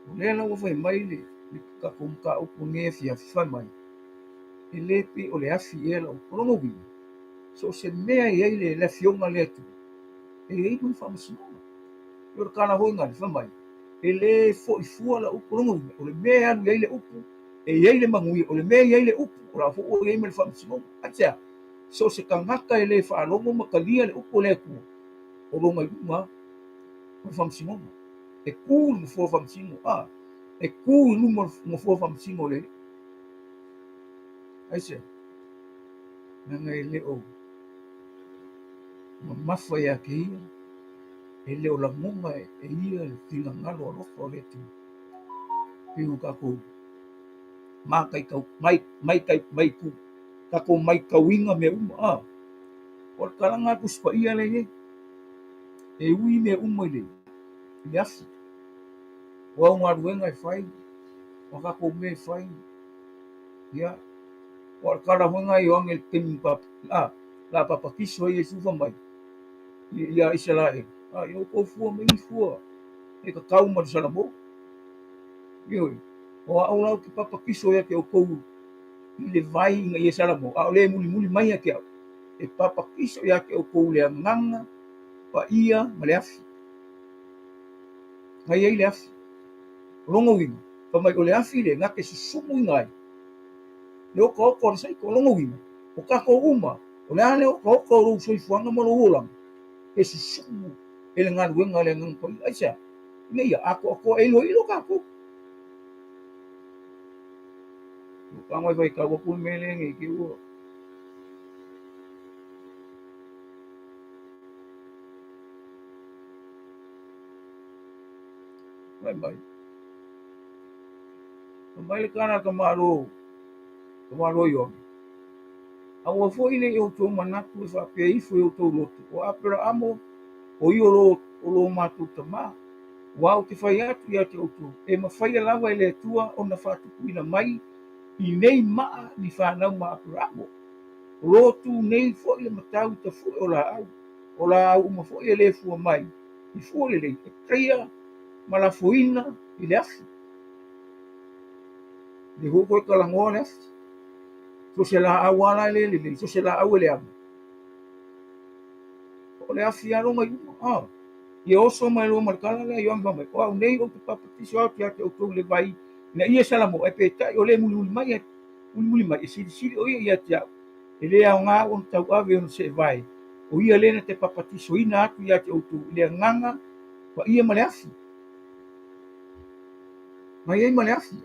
o le ala wawai mai le kako mka upo nge fia fai mai. I le pi o le afi e la o korongo wini. So se mea i eile le fionga le atu. E ei mui whamasinonga. Yo le kana hoi ngari fai mai. E le fo i fua la upo korongo wini. O le mea anu i eile upo. E iei le mangui, o le mea iei le upu, o la fo o iei me le whamsinonga. Atea, so se ka ngaka e le whaalongo makalia le upu le akua, o longa i unga, o le whamsinonga. E kū ni fo whamsinonga, e kū i luma mo fo whamsinonga le. Aisea, nanga e le o, ma mafa ia ke ia, e le o la monga e ia le tina ngalo a rofa o le tu. Piu kako, mai ku kako mai kawinga me uma o kalanga ku spa ia le e ui me uma i le afi ua ugaluega e fai ma kako me fai ia ua le kalahuega i oage le temi la papakiso ai Iesu famai ia Isalaele ia o kou fua ma fua e kakau ma le salamo io o a'u lau ke papakiso ia ke o kou i le vai i ia salamo a o lē mulimuli mai ake au e papakiso ia ke o kou le agaga paia ma le afi gai ai le afi logouina famai o le afi le gake susumu i gai le okaoka o le saiko o logouina o kako uma o le a le okaoka o lou soifuaga ma lou olaga e susumu e le galuega le agaga pai aisa ina ia akoakoa e iloilo kako Pangoi vai ka wapu melenge ki ua. Mai mai. Mai le kana ka malo yo. Awa fo ile yo to manatu fa pe ifo yo to lotu. O apera amo o i lo matu tama. Wa o te fai atu ia te otu. E ma fai lava ele tua o na fatu kuina mai i nei maa ni whanau ma apera amo. Lotu nei fo ile matau ta fu o la au. O la au ma fo ile fu mai. I fu ile e kreia malafoina i le afi. Le hoko e kalangoa le afi. So se la awala le so se la awele am. O le afi alo mai Ia oso mai lo markala le yo mai. O nei o te papatisi o te ate o tou le vai. Na ia salamo e pe tai o le muli mai e siri o ia te au. E le au ngā o tau ave o se vai. O ia lena te papatisi o ina atu ia te o tou le nganga pa ia ma le afi. Mai ai ma le afi.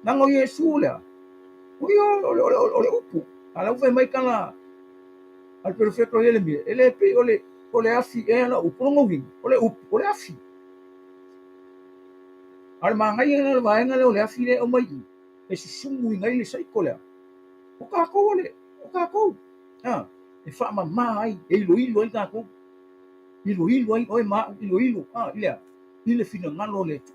Nango Iesu lea. Ole upu. Ala ufa mai kala al perfecto Jeremia. Ele pe ole afi e ala upu ngongi. Ole upu, ole afi. Al mangai ala vaenga le ole afi le o mai. E susungu ngai le sai kolea. O ka ko ole, o ka ko. E fa ma ai, e ilo ai ka ko. Ilo ai oi ma ilo. Ile. Ile fina ngalo le tu.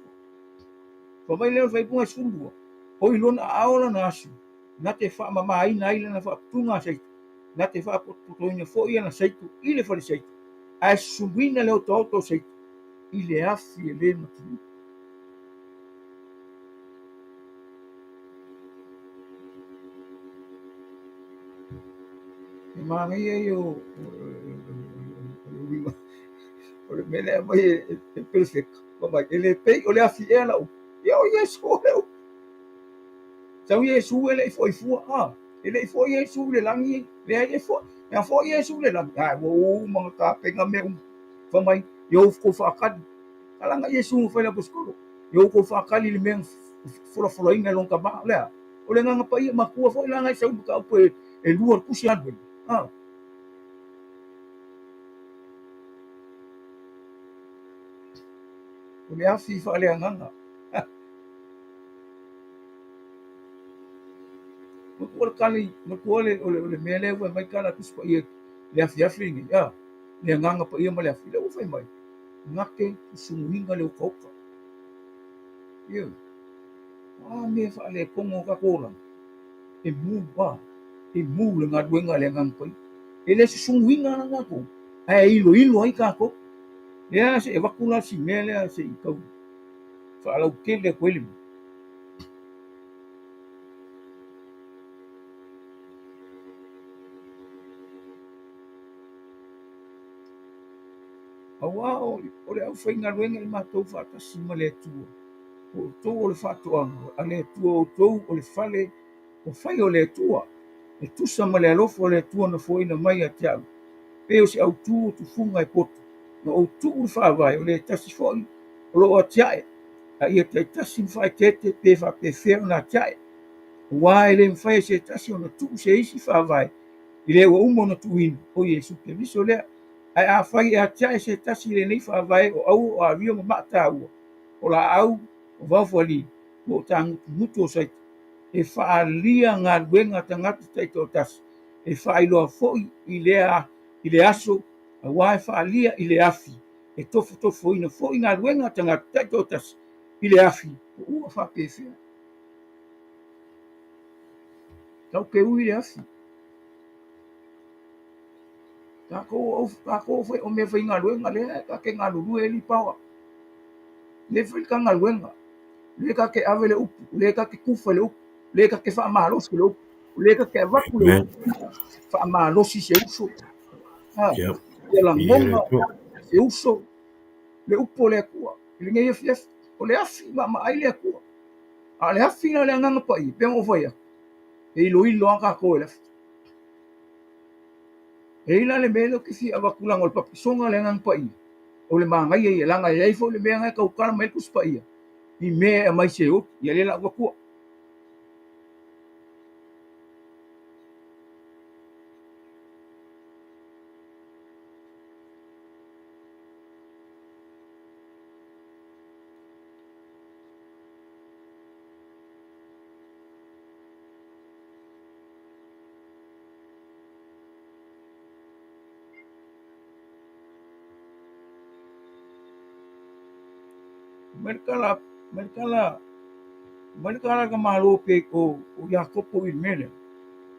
Fa mai le fa ipunga sundu. O ilona aola na asu. Na te wha mama aina aile na wha tunga seitu. Na te wha potoina fo ia na seitu. Ile whare seitu. A sumina leo tauto seitu. Ile afi e le matunu. E mangai e o le mele mai e perfect. Mamai, ele pei o le afi e ala u. Ia o Iesu o leo. Sau Iesu ele foi fua ele foi Iesu le langi le ai foi ya foi Iesu le langi wo mga ka penga me fa mai yo ko fa kad kala nga Iesu fa la buskolo yo ko fa kali le men fora ina long ka ba le o le nga pa ia makua foi la nga sau ka po e luar kusi adu o le afi fa le nga Makua kali, makua le mele wa mai kala kuspa ia le afi ngi le nganga pa ia male afi le o fai mai ngake sumuinga le ukauka ia me fa le kongo ka kola e mu le ngaduenga le ngang pai e le sumuinga na ngako ai ilo ai ka ko ia se vakula si mele se ikau fa la ukele kweli Awa o le au whainga ruenga i mātou whātasi ma le atua. O tau o le whātoanga, a le atua o tau o le whale, o whai o le atua. E tusa ma le alofa o le atua na fōina mai a te au. Pe o se au tū o tu funga i poto. Na o tū o le whāwai o le tasi fōi, o lo o tiae. A ia te tasi mwhai tete pe wha pe whea na tiae. Wā e le mwhai se tasi o na tū se isi whāwai. I le ua umo na tuinu, o Iesu pe viso lea. Ai a whai a tia se tasi le nei whaavai o au o a rio ma mata ua. O la au o wawhali o tangu mutu o saita. E whaalia ngā ruenga tangata taito o tasi. E whaailoa foi i le aso Auā e whaalia i le afi, e tofo fo'i ngā luenga tangata taitotas i le afi, ua whapewhia. Tau ke ui le afi. Kako foi o me foi ngā luenga le, ka ke ngā lulu e li paua. Le foi ka ngā luenga, le ka ke ave le upu, le ka ke kufa le upu, le ka ke whaamalosi le upu, le ka ke avaku le Amen. upu, whaamalosi se uso. Yep. Ia la Ia le ngonga to. se uso, le upu o le akua, le ngai efi, o le afi, ma ai le akua. A le afi na le anganga pai, pe mo foi e ilo anga ko le afi. E ila le melo ke fi avakulang o le papisonga le anganga pai. O le mangai e langa e fo le mea ngai ka ukara mai kus pai. I me mai se o, ia le la wakua. Merkala ka malo pe ko Yakopo i mele.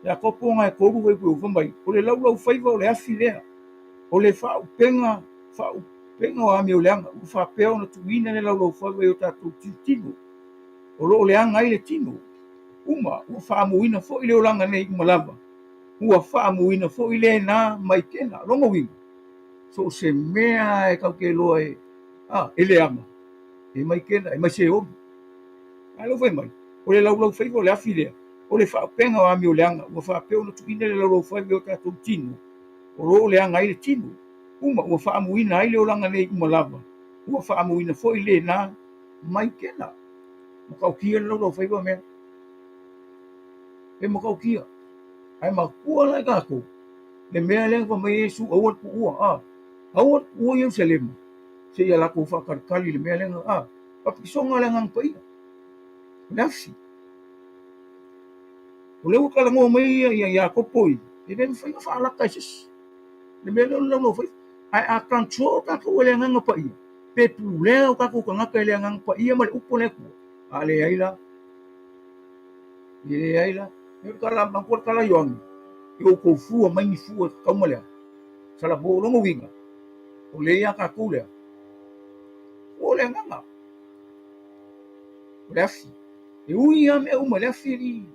Yakopo ngai ko ru ko fai. O le lau fai o le afi le. O le fa penga o ami o leanga, u fa peo na tuina le lau fai o tatu tino. O lo le anga i le tino. Uma u fa muina fo i le olanga nei malava. Ua fa muina fo i le na mai kena longo winga. So se mea e kau ke loa e ele ama. E mai kena, e mai se omi. Ai lo fai mai. O le lau fai o le afi lea. O le whaapenga o ami o leanga. Ua whaapeo na tuina le lau fai o tātou tino. O lo leanga i le tino. Uma ua whaamuina ai le olanga nei umalava. Ua whaamuina fo i le na mai kena. Makau kia le lau fai o mea. E makau kia. Ai makua lai kako. Le mea lenga pa mai Yesu awat pu ua. Awat ua Yerusalem. Se ia lako whakarkali le mea lenga. Papisonga lenga ang paia. Nafsi. O leu kala mo mai ia Yakopo i. E den fai ka whaalaka isis. Le mea lau fai. Ai a control kako le nganga paia. Pe puleo kako ka ngaka le nganga paia ma le upo le ku. A le aila. Le aila. E kala mangkor kala yoang. Yo ko fua mai ni fua kaumalea. Sala bo longo winga. O le ia kako le. O le nganga. O le afi. E ui a me uma le afi li.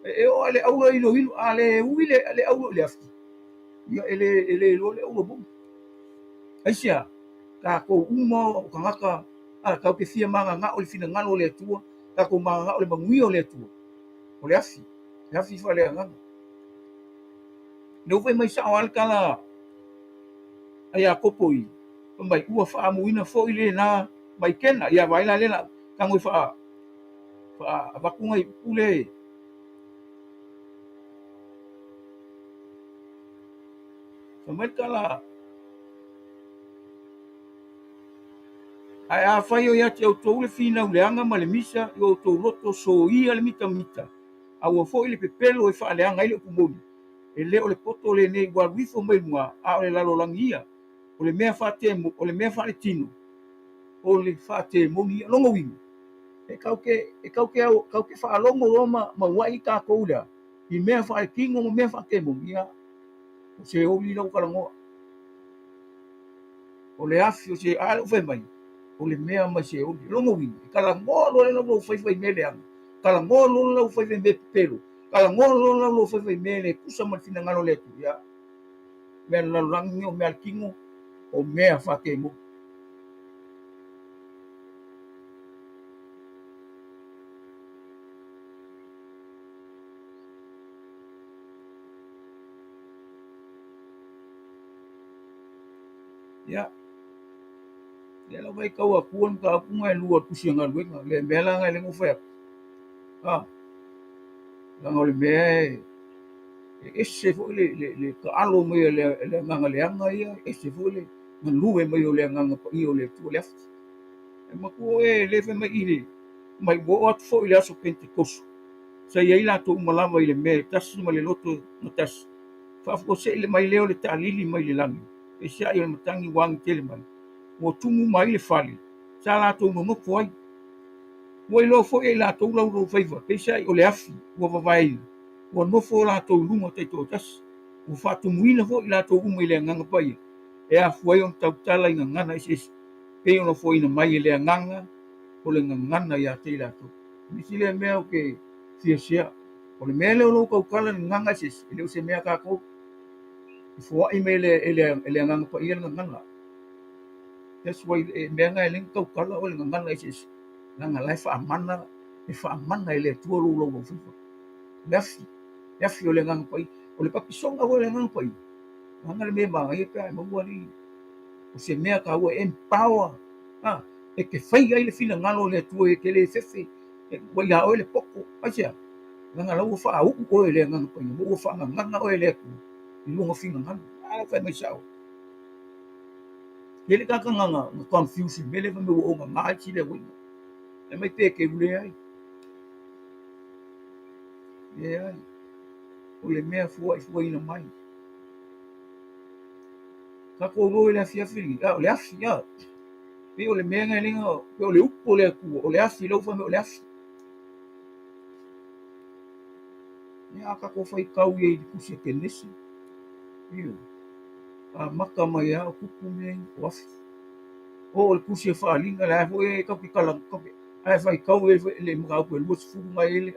E o ale aula ilo ilo. Ale ui le aula le afi. Ia ele lo le aula bom. Aisia. Ka ko uma o ka ngaka. Kau ke fia manga nga o le fina ngalo le tua. Ka ko manga nga o le mangui o le tua. O le afi. Le afi fa le nganga. Nau fai mai sa awal kala. Aya kopoi. Mai ua wha amuina fo i le na mai kena. Ia waila le na kangoi wha wakunga i ule. Sa mai kala. Ai a whai o ia te au tau le fina uleanga ma le misa i o tau roto so ia le mita. A ua fo i le pepelo e wha leanga i le kumoni. E le o le poto le nei wa wifo mai mua a o le lalo langia. O le mea whate mo, o le mea whate tino. O le whate mo ni longo wingo. E kau ke whaalongo roma ma wai ka koulea. I mea whate kingo mo mea whate mo ia. O se o li lau karangoa. O le afi o se alo whai mai. O le mea mai se o li longo wingo. E karangoa lo le lau whai mele anga. Karangoa lo lau whai me pelo. Karangoa lo lau whai mele kusa ma fina ngalo le tu ia. Mea lau langi o mea kingo. O mea whake mo. Ya. Dia lau vai kau akuan ka apunga e lua tusi anga luenga. Le mea langa le ngofea. Langa o le mea e ese fo le ka alo mai le nganga leanga ia. Ese fo le ngalue mai o le nganga pa i o le tu le afti. E maku e le fe mai ile. Mai bo atu fo ile aso Pentekosto. Sa ia ila to umalawa ile mea tasi ma le loto na tasi. Whafko se ile mai leo le ta'alili mai le langi. pe sia i matangi wang tele mai o tumu mai le fali sa la to no foi Wai lo fo e la to lo faiva pe sia o le afi o vai o no fo la to lungo te to tas o fa tu muina fo la to umu le nganga pai e a foi on tau tala i ngana isi pe ono fo ina mai le nganga o le ngana ia te la to misi le mea o ke sia o le mea le lo kau kala nganga isi le o se mea ka ko fo ai me le nganga pai le nganga that's why mea ngai le kau kala o le nganga isi nganga lai fa amana le tu lo fu yafi o le nganga pai o le papisonga o le nganga pai nganga le me ma ia pe mo wali o se mea ka o empower e ke fai ai le fina ngalo le tu e ke le fefe wa ya o le poko asia nganga lo fa u o le nganga pai mo fa nganga o le ku i lunga fina nganga ala fa me sao ele ka nganga confuse mele me o nganga chi le wi e mai pe ke ule ai ai o le mea fua ina mai ka ko ro le afia fili o le afia pe o le mea ngai linga pe o le upo le ku o le afi lo fa o le afi ia ka ko fai kau ye ku se kenesi io a maka mai a kupu me o afi o le ku se fa linga la fo e ka kala ka ai fai kau le mga ku le mo fu mai le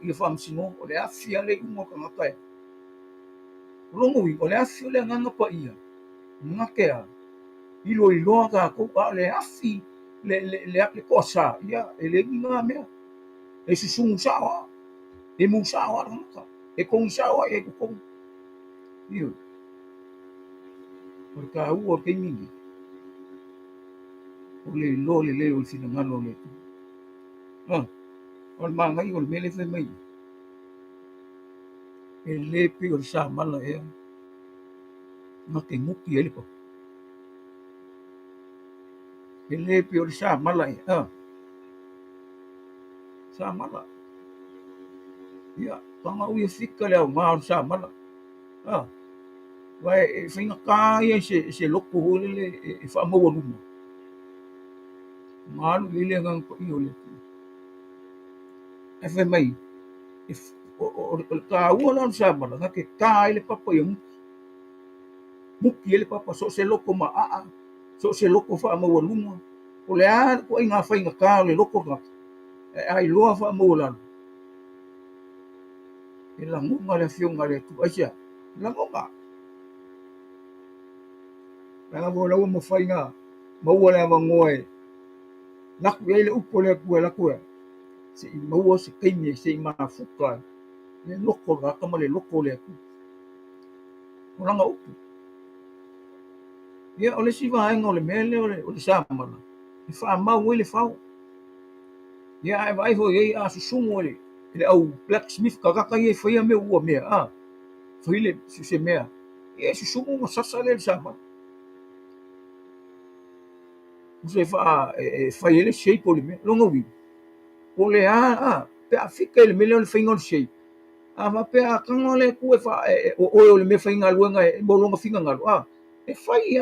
le fa msino o le afia le mo ka ngakai longo i o le afi le nganga pa ia ngakea ilo ka ko le afi le kosa ia ele nga me e susungu sawa e mu sawa ka e kong sawa e kong io porque a u o ke mingi o le o sina ngalo le o manga i o mele fe mai e le pe o sa mala e ma ke muki ele ko ele pe o sa mala e sa mala ia tanga u fika le ma sa mala vai e finga ka ia se loko le e fa mo lu malu ile ngang ko i o le e fe mai o ka u la sa mala ka ke ka ile papa yo muki ele papa so se loko ma so se loko fa mo lu o le a ko inga fa inga ka le loko ka ai loa fa mo la e la ngunga le fionga le tu asia la ngunga la mo la mo fa inga mo wala ma ngoe la ku ele upo le ku la ku se mo se kemi se ma fuka le loko ga ka le loko le ku o la upo ia o le siva ainga o le mele o le sa mala e fa ma le fa ia ai vai ho ye a susumo le au blacksmith ka ye fa ia me ua me fa ile se mea e susumo mo sasa le sa ma se fa fa ele shape o le me longo wi o le pe a fika le mele o le fainga o le shape ma pe a kanga le ku e fa o le me fainga luenga e mo longa finga ngalo e fai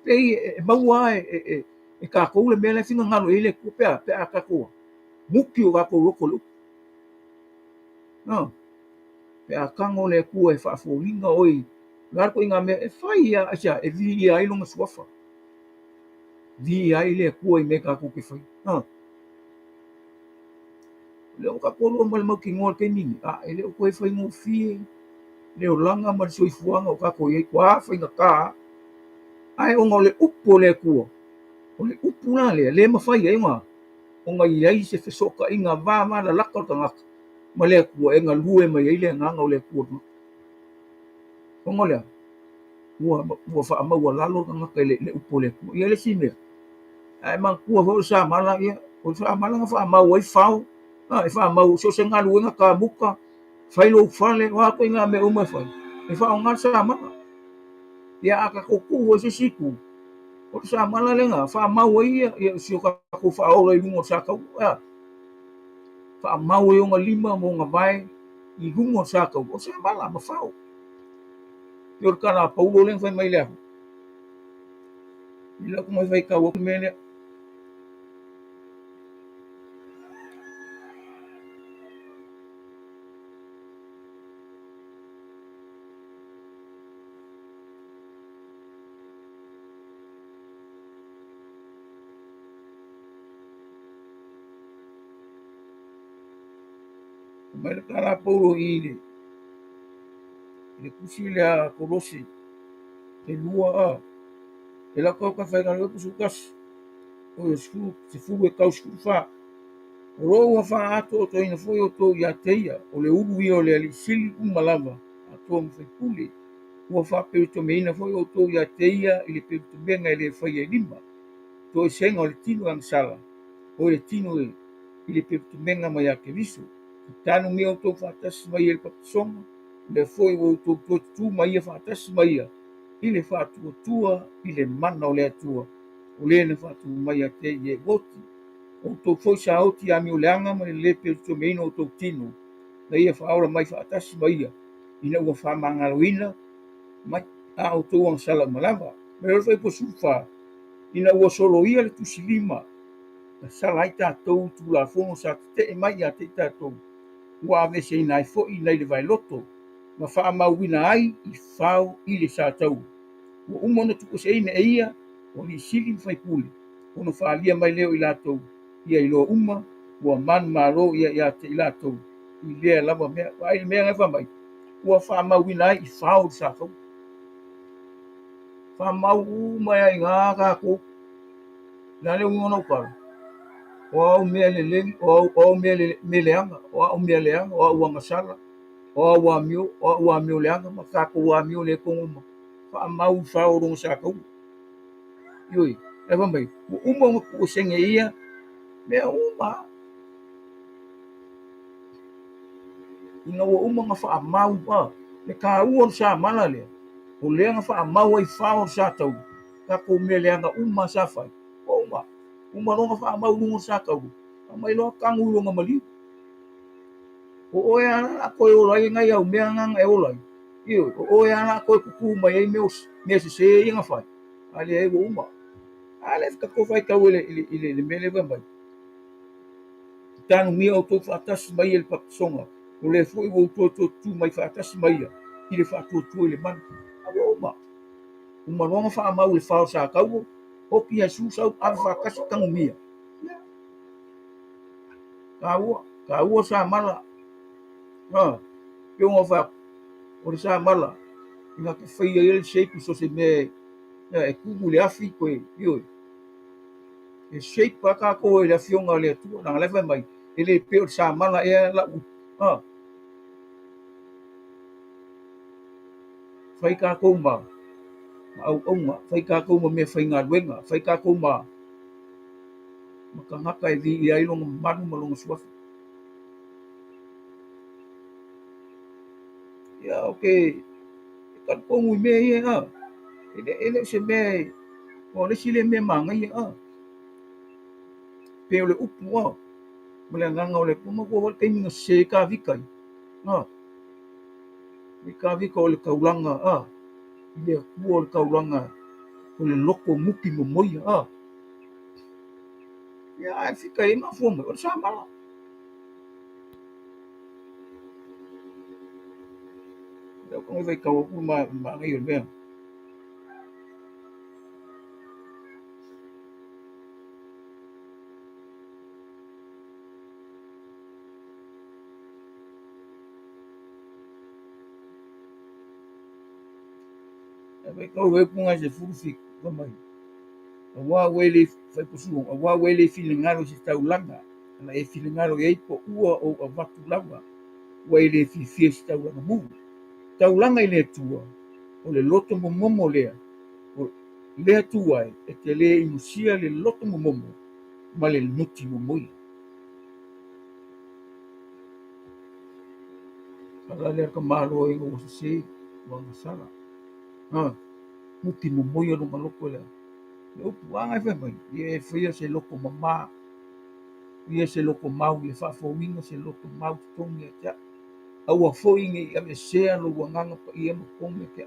pe maua e ka ko le mele finga ngalo ile ku pe a ka ko muki o ka ko loko lu pe a kango le ku e fa fo linga oi lar ko inga me e fai asia e vi ai longa suafa vi ai le ku e me ka ko ke fai le o ka ko lo mo le mo ki ngol ke ni ele ko e fai ngo fi le o langa ma soi fuanga o ka ko ye kwa fai nga ka ai o ngole upo le ku o le upu la le ma fai ai ma o nga iai se fesoka inga va ma la laka o tanga ma le ku e nga lue ma iai le nganga o le ku o ngole ua fa ma ua lalo tanga ka le upo le ku ia le sime ai ma ku ho sa mala ia o sa mala fa ma ua i fau e fa ma so se nga lue nga ka buka fai lo fale wa ko inga me o ma fai e fa nga sa mala ia aka ko ku o se siku o sa mala le nga fa ma ua ia si ka ko fa o le lungo sa ka fa mau e nga lima mo nga vai i lungo sa ka o sa mala ma fau yor kana paulo len fai mai le ila ko mai fai ka wo mele mai ka la poro i le kusi le a kolosi te lua a e la ko ka fai ka lo su kas o sku se fu e ka sku fa ro wa fa ato to ina foi o to ya teia o le ulu i o le ali sili malama ato mo fai puli ua faapeutomeina foi outou iā te ia i le peutomega i le faia i lima toe sega o le tino agasala o le tino i le peutomega mai a keriso tanu mea outou faatasi mai ia le papasoga le foi ua outou tuatutū mai ia faatasi mai ia i le faatuatua i le mana o le atua o lē na faatū mai a te ia oti outou foi sa oti a mioleaga ma le lē peutomeina outou tino na ia faaola mai faatasi mai ia ina ua faamagaloina mai a outou agasala malava me le fai posufa ina ua solo ia le tusilima na sala ai tatou tulafono sa tetee mai iā te tatou ua aveseina ai foʻi nai le vaeloto ma faamauina ai i fao i le sa tau ua uma ona tukuseina e ia o li sili ma faipule ona faalia mai leo i latou ia i loa uma ua manu mālō ia iā te i latou i lea lava mea ai le mea gai mai ua faamauina ai i fao le sa tau famau mai ai ngā kākou na le ngona ukara o au mea le legi o au mea le meleanga o au mea leanga o au angasala o au amio leanga ma kākou amio le kongoma faamau fao rongo sa kau ioi e mai uma o senge ia mea uma ina ua uma nga faamau pa le kāua sa mana lea o lea nga faamau ai fao sa tau kākou mea leanga uma sa fai uma longa faamau lungo sa kau mai loa kangu longa maliu o oe ana koe olai ngai au mea nganga e olai io o oe ana koe kuku mai ai mea se inga fai ale ai uma ale ka ko fai kau ile mele vai tanu mia o to fatas mai el papsonga o le foi o to tu mai fatas mai ile fa tu ile man uma longa faamau le fao sa kau o ki Jesus au alfa kasi kangu mia kaua sa mala pe ngo fa o sa mala ina ke fai ele shape so se me e kugu le afi ko io e shape pa ka ko le afionga le tu na le mai ele pe sa mala e la fai ka ko ma au onga fai ka ko ma me fai nga wenga fai ka ko ma makangaka e vi ai longa manu malonga suafu ya okay kan ko ngui me ye ele se me o le sile me manga ye pe o le upu mo le nganga o le puma ko ke minga se ka vikai ni ka vika o le kaulanga ile ku o le kaulanga o le loko muki mo moia ya ai fika e ma fome o sa mala da ko vai ka o ma ngai o me vai ka o e punga se furufi ko mai wa wele fai pusu wa wele filingalo se taulanga na e filingalo e po ua o avatu lava wa ele fi fiesta wa mu taulanga ile tua o le loto momomo lea o lea tua e te le inusia le loto momomo ma le nuti momoi ala le ka malo e o se wa sala nuti momoi o maloko le o puanga fe mai e fia se loko mama ia se loko mau le fa fo winga se loko mau tonga ya au a fo inge ame sea lo wanganga pa ia mo konga ke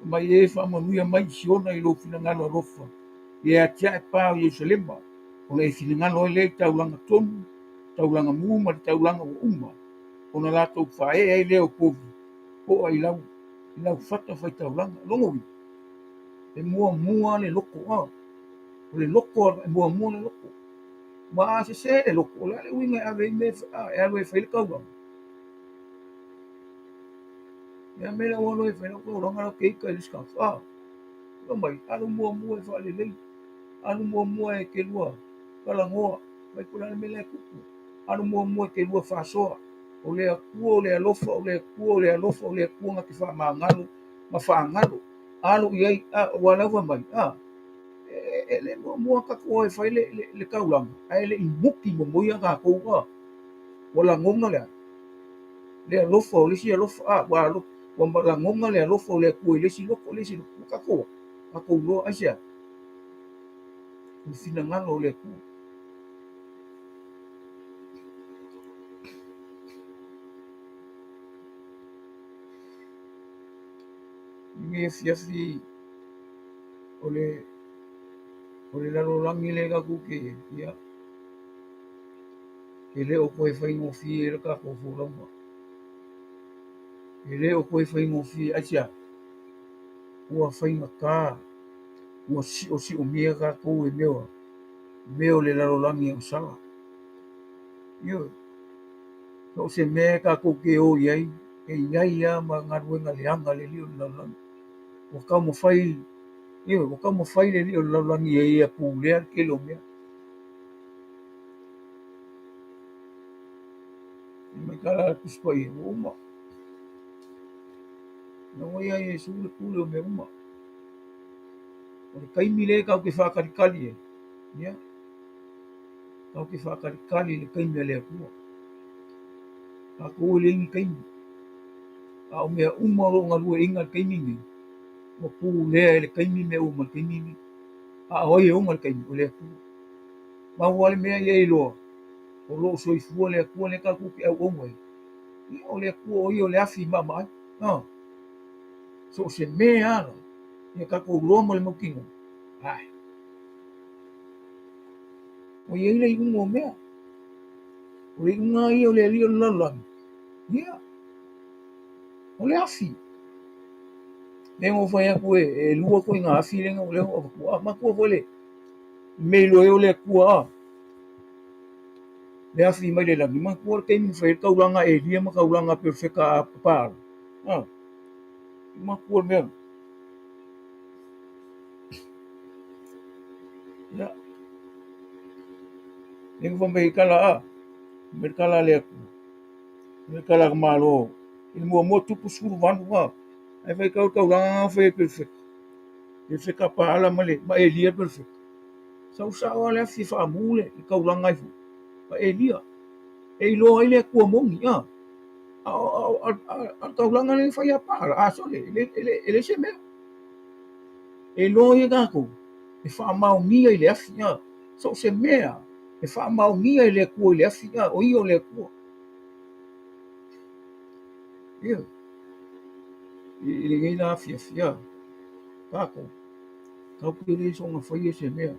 mai e whaamanuia mai siona i lo finangalo arofa. E atia e pā o Ierusalema, o le finangalo e le taulanga tonu, taulanga muma, taulanga o uma, o na lātou whae ai leo povi, o ai lau whata whai taulanga, longo wi, e mua le loko a, o le loko, e mua le loko, ma se le loko, o le winga e ave i me, e ave e whaile kaulanga. Ya me la walo e whaile ko ronga ke ika i ska fa. Ko mai alu mua e whaile lei. Alu mua e ke lua. Kala ngoa. Mai kula me le kuku. Alu mua ke lua fa soa. O le ku o le alofa o le ku o le alofa o le ku nga ki fa ma ngalo. Ma fa ngalo. Alu ye wala wa mai. Le mua ka ko e whaile le kaulanga. Ai le imuki mo moia ka ko wa. Wala ngonga le. Le alofa o le si alofa wa alofa. Wa la ngonga le alofa le ku le si loko ka ko lo asia ni fina ngalo le ku ni fiafi o le lalo langi le ka ku ke ya ke le o ko e fai mo fi e ka ko fo lama ke le o ko e fai mo fi asia ua fai maka ua si o mia ka ko e meo le lalo langi o sala yo so se me ka ko ke o yai e yai ya ma ngaruenga le anga le lio la la o ka mo fai yo o ka mo fai le lio la langi e pu le ke lo mea me kala kuspai uma no ia e su le pulo me uma o kai mile ka ke fa kali ya ka ke fa kali le kai mele ku ka ko le ni kai a o me uma lo nga lu inga kai ni mo pu le kai mi me uma kai ni a o ye uma kai le ku ma wale me ye lo o lo so i fu le ku le ka ku ke o mo o le ku o yo le afi ma mai no so se me ana e ka ko lo mo le mo kingo ai o ye le mo me o le nga i o le li o la la ya o le afi le mo fa ya ku e lu ko nga afi le o le o ma ko le me lo yo le ku a le afi mai le la ma ko ke mi fa ka ulanga e dia ma ka ulanga perfecta pa ma ko me ya le ko me kala a me kala le me kala malo il mo tu pu su van wa ai fa ka ulanga fa perfect e fe ka pa ala male ma e dia perfect sa le afi fa mule ka ulanga i fa e dia e lo ile ku mo ni a kaulanga le fai a para a so le se me e lo ye ga ko e fa mau mia ile afia so se mea e fa mau mia ile ku ile afia o io le ku io ile ga afia ka ko ka ku le so na fai se mea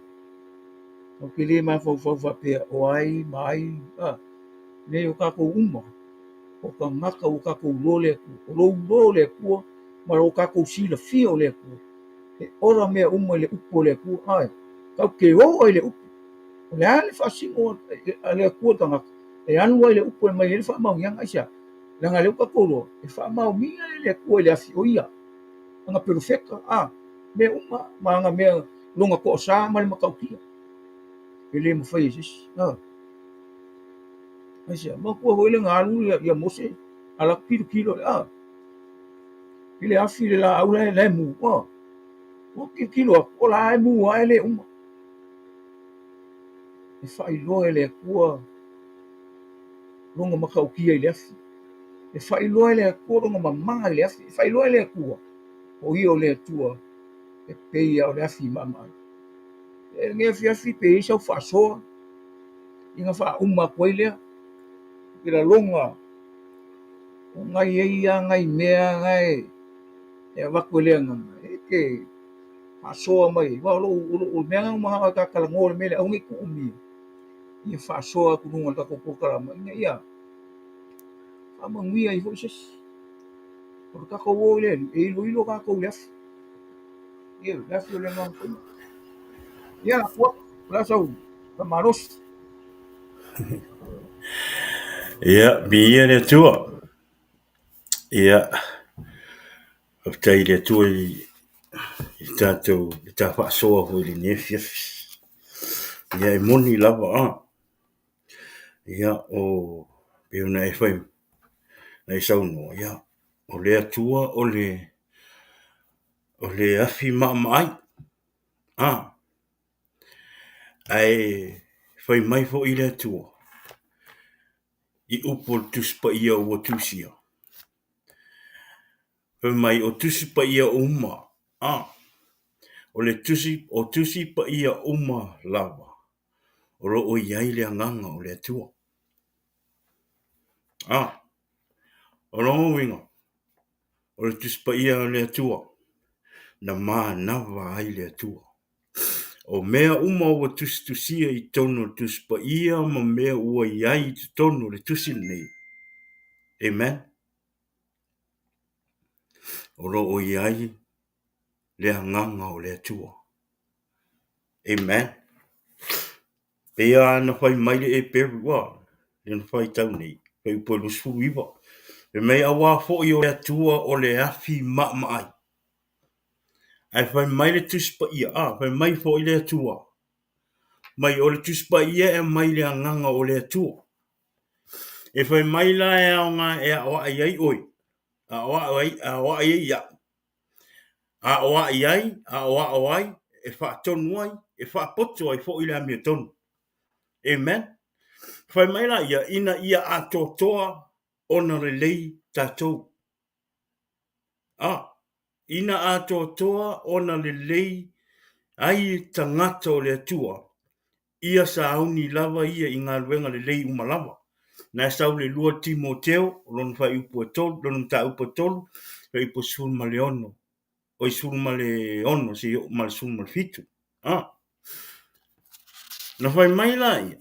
ka ku le ma fa pe o ai mai le o ka ko uma o ka ngaka o ka ko lo le ku ma o ka ko si le fio le ku e ora mea uma le upo le ku ai ka ke o le upo le ale fa singo le ku tanga e anu le upo mai le fa mau yang asia la ngale ka ko lo e fa mau mi le ku le afi o ia nga perfecto me uma ma nga me longa ko sa ma le makau ki ele mo fa isi asia ma ku ho le ngalu ya mose ala kilo ile afi le la au le mu o kilo o la mu ai uma e fai loa le kua longa makau kia i le afi. E fai loa le kua longa mamanga i le afi. E fai loa le kua. O ia o le tua e peia o le afi mama. E nge afi pe isa o whasoa. Inga wha uma koe lea. Kira longa. O ngai eia, ngai mea, ngai. e waku leanga ke fasoa mai wa lo menga ma ka kala ngol mele au ngi ku mi ia fasoa ku nunga ka ko kala ma ia ama ngia I fo ses por ka ko wo le e lo ka ko le ia la fio le ngam ko ia wa la sau ka maros Ia, bia le tua. Ia, tai le tua I tātou, I tā whaasoa hui le nefia. Ia, I moni lava Ia, o peuna e whai, nei sauno, ia. O le atua, o le afi maamai. Ai, whai mai fo I le atua. I upo tuspa ia ua tusia. Whai mai o tusipa ia uma. O le tusi pa ia uma lava. O ro o iai le anganga o le atua. O rongo winga. O le tusi pa ia o le atua. Na maa nawa ai le atua. O mea uma ua tusia I tono tusi pa ia ma mea ua iai I tono le tusi nei. Amen. O ro o iai le anganga o le atua. Amen. Pea ana whai mai le e peru wa. Le whai tau nei. Whai upo lu suru iwa. E mei awa fo I o le atua o le afi maai. Ai whai mai le tuspa ia. Whai mai fo I le atua. Mai o le tuspa ia e mai le anganga o le atua. E whai mai la e aonga e awa iai oi. Awa iai ia. Awa iai, awa awai. E wha tonu ai. E wha poto ai fo I le amia tonu. Amen. Whai mai la ia ina ia atotoa ona le lei tatou. Ina atotoa ona le lei ai tangata o le atua. Ia sa auni lava ia I ngā luenga le lei umalava. Na sau le lua Timoteo, lon whai upo tolu, lon ta upo tolu, whai upo sul ma le ono. O I sul ma le ono, si ma le sul ma le fitu. Na whai mai la ia.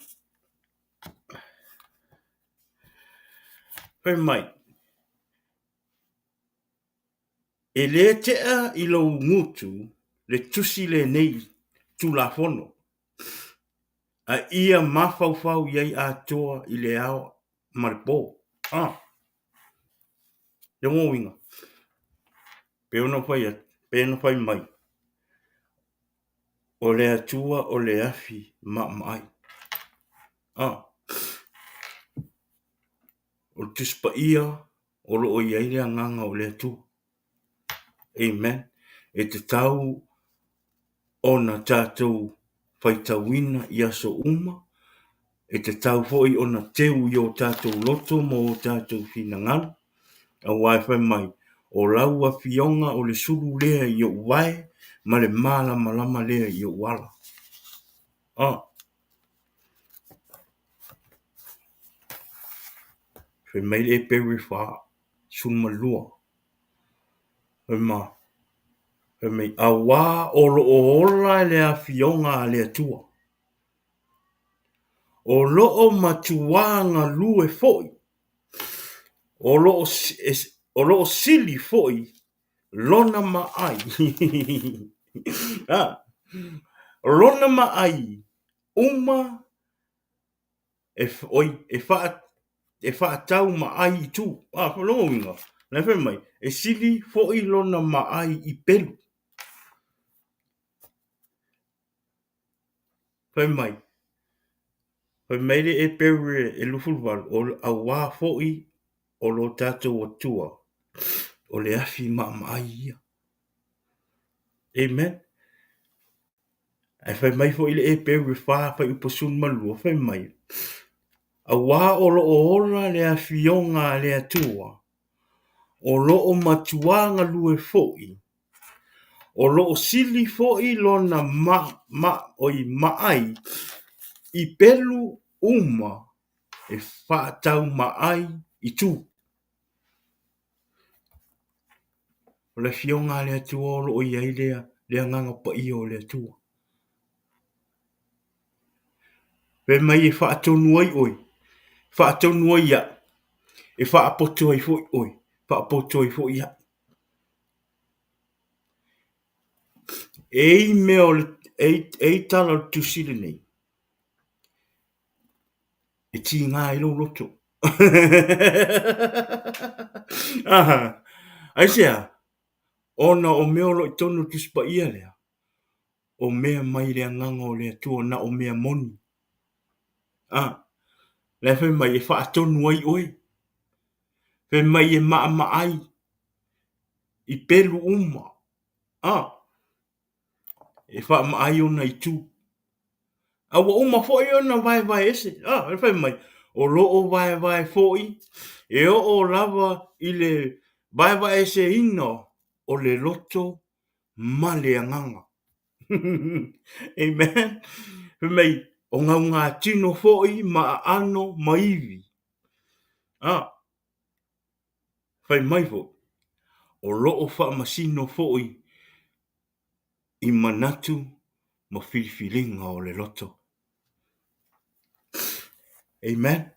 Whai mai. E le tea I lo ngutu, le tusi le nei tu la fono. A ia mafau iai atoa I le ao maripo. Le ngōwinga. Peona whai mai. O le atua o le afi maai. O tuspa ia o lo o iai le anganga o le atua. Amen. E te tau ona tātou whaitawina I aso uma. E te tau foi ona teu I o tātou loto mo o tātou whinangana. A wai whai mai. O laua fionga o le suru lea I o wai. Ma le malama lea I o wala. Whai mai le peri wha. Sunma lua. Whai mai. Whai mai. A wā oro o ola le a fionga le atua. O loo matuanga lue foi. O loo sili foi. Lona maai. Lona maai. Uma. E whaatau maai tu. Whalonga winga. Nai whai mai. E sili foi lona maai I pelu. Whai mai. Whai mai le e peru e lufulwal. O a wā foi. O lo tātou o tua. O le afi maai ia. Amen. Ai whai mai fo I le e peru wha whai upasun malua. Whai mai. A wā o lo o ora le a fionga le atua. O lo o matuanga lue foi. O lo o sili foi lona oi maai. I pelu uma. E whaatau maai I tu. O le fionga le atua o lo iai le nganga pa i o le atua. Pe mai e wha atonu ai oi. Wha atonu ai ia. E wha apoto ai fo oi. Wha apoto ai fo ia. Ei mea o le, ei tala o tusiri nei. E ti ngā i lo loto. Aha. Aisea. Ona o mea lo i tonu tuspa ia lea. O mea mai le nganga o le atua na o mea moni. Ah. Le fe mai e wha atonu ai oi. Fe mai e maa maai. I pelu uma. Ah. E wha maai o nei tu. Awa uma foi ona vai ese. Ah, e fe mai. O loo vai foi. E o lava i le vai ese ino. O le loto ma le anganga. Amen. Fe mai. O ngā tino foi ma ano maivi. Ah. Fe mai fo. O loo wha masino foi. I manatu ma filifilinga o le loto. Amen.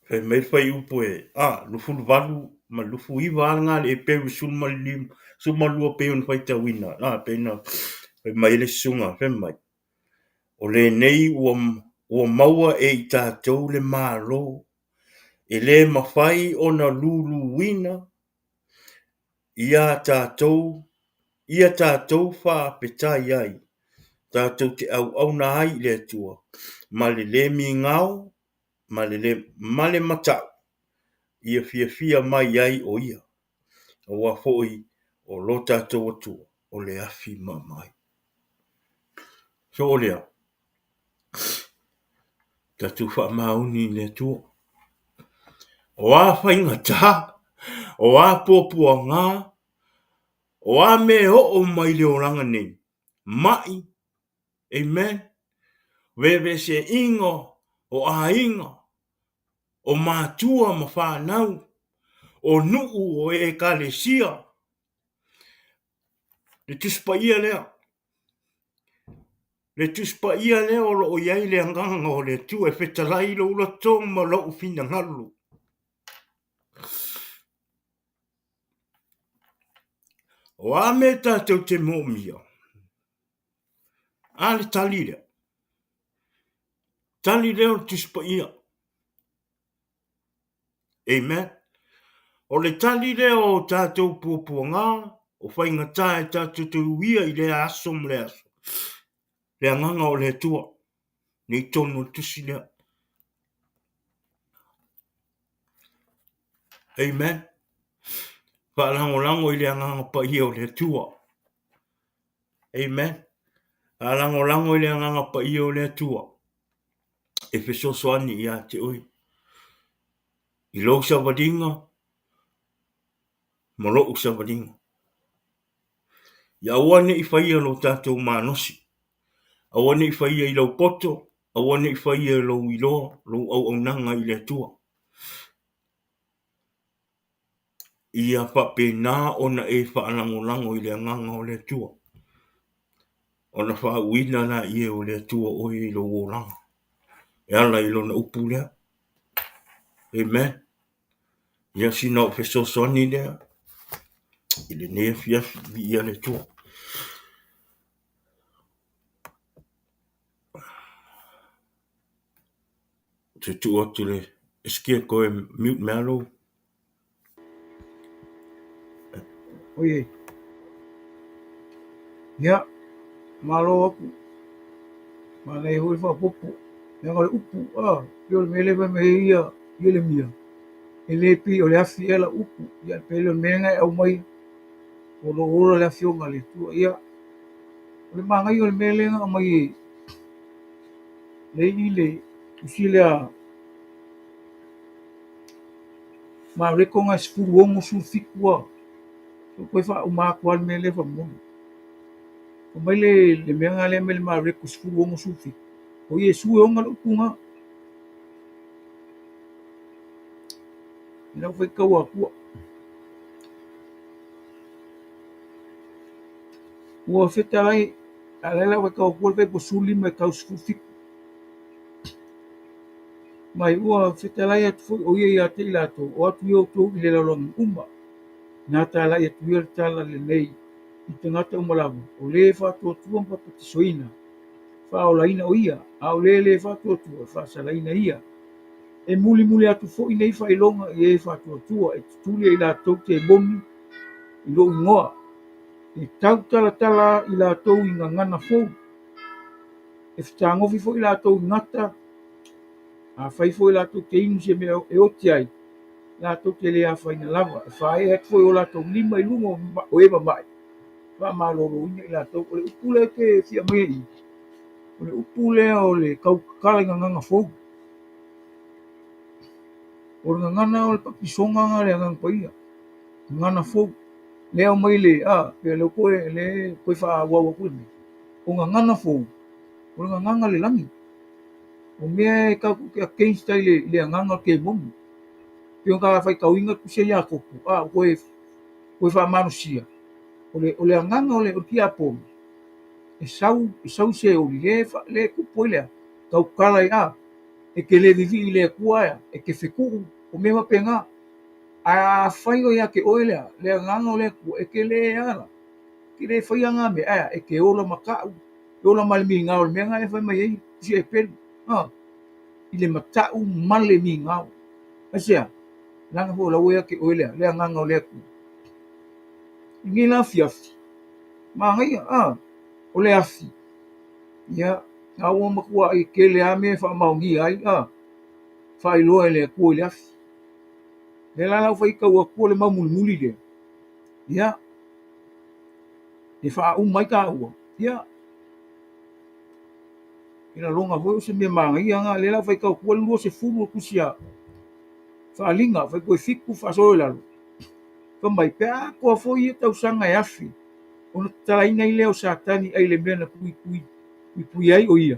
Fe mai fai upo e. Ah, lufu valu ma lufu iwa nga le peru suma lim suma lua pe on fai tawina. Ah, pe na fe mai le sunga fe mai. O le nei o maua e i tātou le mālo. E le mawhai o na lulu wina. Ia tātou wha petai ai. Tātou te au na ai le atua. Ma le mi ngau, ma le matau. Ia fia mai ai o ia. O wa foi o lo tātou atua. O le afi mai. So o lea. Tātou wha mauni le atua. O a whainga tā. O a pōpua ngā. O a me o mai le oranga nei. Mai. Amen. Wewe se ingo. O a ingo. O mātua ma whānau. O nuu o e kalesia. Le tuspa ia lea. Le tuspa ia lea o lo o iai le anganga o le tu e whetalai lo ula tōng ma lo u fina ngalu. O a me tātou te mōmia. A le tali lea. Tali lea o tuspa ia. Amen. O le tali lea o tātou pōpua ngā. O whainga tā e tātou te uia i le asom le aso. Le anganga o le tua. Nei tonu tusi lea. Amen. Whalango i le anganga pa ia o le tua. Amen. Whalango i le anganga pa ia o le tua. E wheso soani i a te oi. I lo sa wadinga. Ma lo sa wadinga. Ia awane i whaia lo tātou mānosi. Awane i whaia i lau poto. Awane i whaia i lau iloa. Lau au nanga i le tua. Ia pape nā ona e whaalango i le anganga o le tua. Ona whaawina na ia o le tua o e lo oranga. E ala i lo na upu lea. Amen. Ia sina o wheso soni lea. I le nea fiafi vi ia le tua. Te tua tu le eskia koe mute malo. Oye. Ya. Malo aku. Mana e hui wha popo. Ia ngale upu. Ah. Pio le mele me ia. Ia le mia. E le pi o le afi ela upu. Ia pele o menga e au mai. O lo ora le afi o ngale tua. Ia. O le mangai o le mele nga mai. Le i le. Usi lea. Ma reko nga sifuru ongo su fikua. So koe wha umakua le mele wha monu. O mai le menga le mele ma reko sifuru ongo su fiku. O ie su e onga lupu nga. Ina whai kaua kua. ua fetalai alela ua kaupua le posuli mai kausifufiku mai ua fetalai atu foʻi o ia iā te i latou o atu i outou i le lalolagi uma na talai atu ia le tala lenei i tagata uma lava o lē faatuatua ma papatisoina faaolaina o ia a o lē lē faatuatua faasalaina ia e mulimuli atu foʻi nei faailoga i ē faatuatua e tutuli ai latou te moni i loʻu igoa e tau talatala i latou i gagana fou e fetagofi foʻi latou i gata afai foʻi latou te inu se mea e oti ai latou te lē afaina lava e fae atu foʻi o latou lima i luga o ē mamaʻi faamālōlōina i latou o le upu lea ke fia mai ai o le upu lea o le kaukakala i gagaga fou o le gagana o le papisoga aga le agaga paia gagana fou lea o mai le pea leu koe lē koe faauaua koe mai o gagana fou o le gagaga le lagi o mea e kauke against ai le agaga o kemoni pea ka faikauiga tusia iakopu koe faamanosia o le agaga o le kiapo e sau seoli lē kupu ai lea kaukala ai e ke lē vivii le akua ea e ke fekuʻu o mea mapega afai o ia ke oe lea le agaga o le akua e ke lē ala ke lē faia agamea ea e ke ola makaʻu e ola ma le migao le mea ga e fai mai ai tusia e pelu i le mataʻu ma le migao aisea laga foʻi o lau ia ke oe lea le agaga o le akua igei la afiafi magaia o le afi ia aua makuaʻi kele a me faamaogia ai faailoa e le akua i le afi le la lau faikau akua le mau mulimuli lea ia e faauma ai kaua ia e laloga foi o se mea magaia aga le lau faikau akua le 2 kusia faaliga faipoe fiku faasolo i lalo famai pea koa foi ia tausaga e afi ona tatalaina ai lea o satani ai le mea na puipui ai o ia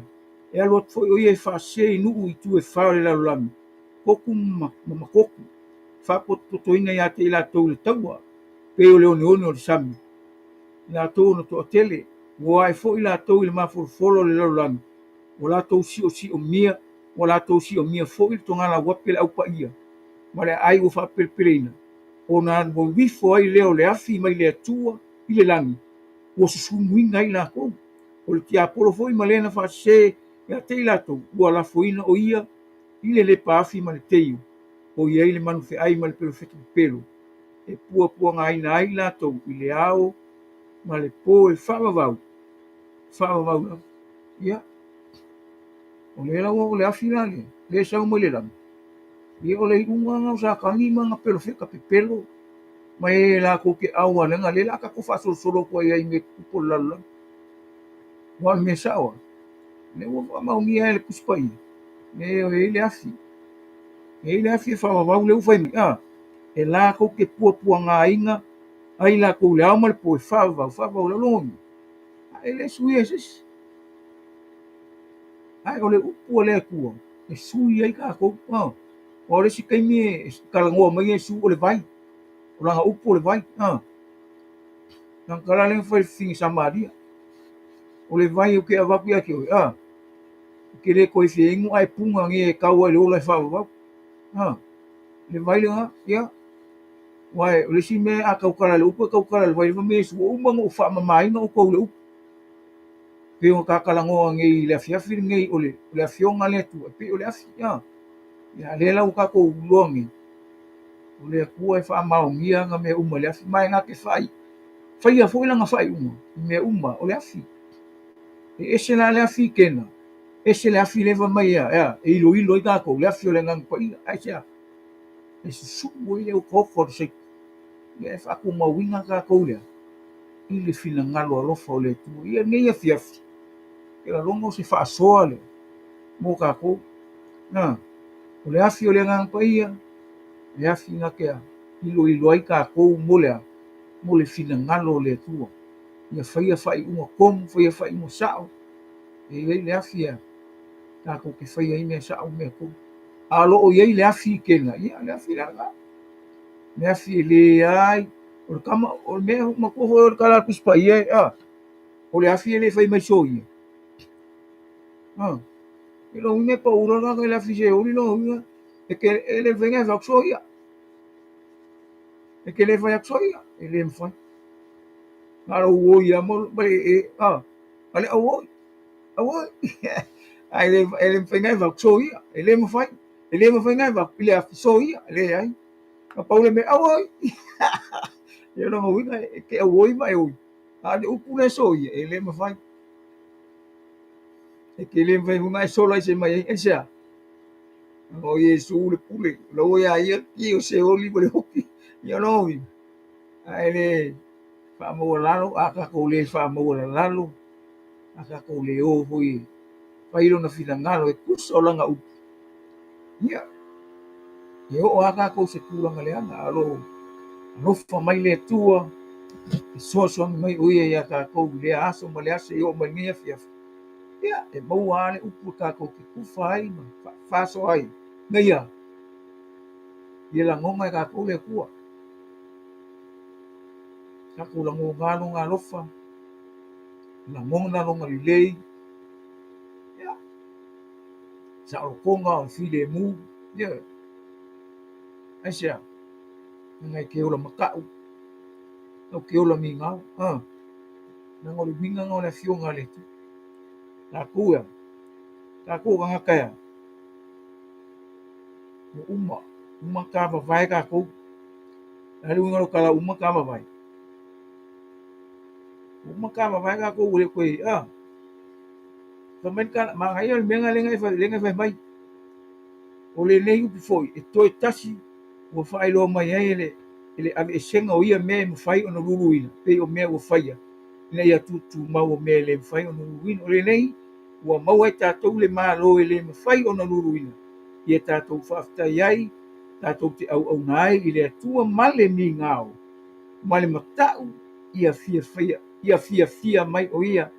e alu atu foʻi o ia e faasē i nuu i tuefā o le lalolagi koku ma makoku faapotopotoina iā te i latou le taua pei o le oneone o le sami i latou ona toʻatele ua ae foʻi latou i le mafolofolo o le lalolagi ua latou siʻosiʻomia ua latou siʻomia foʻi le togala auape le ʻaupaia ma le aai ua faapelepeleina ona ua wifo ai lea o le afi mai le atua i le lagi ua susunuiga ai lakou o le tiapolo foʻi ma lē na faasē iā te i latou ua alafoina o ia i le lepa afi ma le teio o iai le manufeʻai ma le pelofeto pepelo e puapuagaina ai latou i le ao ma le pō e faavavau lava ia o lē lau o le afi la lē sau mai le lagi ia o le iʻuga aga o sakagi ma ga pelofeka pepelo ma e lakou ke aualega lē la kako faasolosolo ko ai ai me kupu o le lalolagi ua o le mea saʻo le ua faamaogia e le kusi paia e ai le afi e le afi e faavavau le ufai mai e lakou ke puapuagaiga ai lakou le ao ma le po e faavavau lalogi ae le suia e sesi ae o le upu o le akua e sui ai kakou o le sikaimi e kalagoa mai e su o le vai o laga upu o le vai tagakala le fai figi samalia o le vai o ke avaku ia ke oe ke lē koe feigu ae puga ge e kau ai le ola e faavavau le vai lega ia uae o lesi mea a kaukala le upu e kaukala le vai leva me su uma go faamamāiga o kou le upu pe o kakalagoa gei le afiafi legei o le afioga le atua pe o le afi ia lē lau kakou uloagi o le akua e faamaogia aga mea uma le afi mae gake faia foʻi laga faaiʻuga mea uma o le afi e ese la le afi kena ese le afi leva mai ia e iloilo ai kakou le afi o le agaga paia aisea e susuu ai le okaoka o le saipu ia e faakumauiga kakou lea i le finagalo alofa o le atua ia gei afiafi e laloga o se faasoa lea mo kakou o le afi o le agaga paia le afi gake iloilo ai kakou mo le finagalo o le atua ia faia faaiʻuga komu faia faaiʻuga saʻo e ai le afi takou ke faia ai mea saʻo mea komu a loo i ai le afi kena ia le afi laga le afi e lē ai o le kama o le mea makua foi o le kala kusi paia o le afi le fai mai soia e lo ne pa ura la le afi se ori lo e che le venga va soia e che le fai soia e le fai alo wo ia mo ba ale o ai le venga va soia e le mo fai ngai va le afi soia le ai pa paule me awoi io non ho che awoi mai oi ale upu le soia e le mo fai e che le fai mai solo se mai e sia o Yesu le pule lo ia ia ki o se oli le hoki io no vi ai le fa mo lalo aka ko le fa mo lalo aka ko le o hui pai lo na filangalo e kuso langa u ia io aka ko se kulanga le anga alo no fa mai le tua e so mai o ia ka ko le aso ma le ase io ma ngia fia ia e mo ale upu ka ko ki ku fai ma fa so ai ngia ia la ngonga ka ko le kua ka ko la ngonga no nga lofa la ngonga no nga lei ia sa o konga o file mu ia asia ngai ke ola makau o ke ola minga na ngol minga ngol fio ngale ta ku ka ka uma ka vai ka ku ali ngol kala uma ka vai ka ku le ku tamen ka ma ngai le menga le ngai mai o le nei upi foi e toi tasi ua whaeloa mai ai ele ave e senga o ia mea mo whai ona ruruina pei o mea ua whaia ina ia tutu mau o mea le whai ona ruruina o le nei ua mau ai tātou le mālo e le mo whai ona ruruina ia tātou whaafitai ai tātou te au nai i le atua male mi ngāo male matau ia fia mai o ia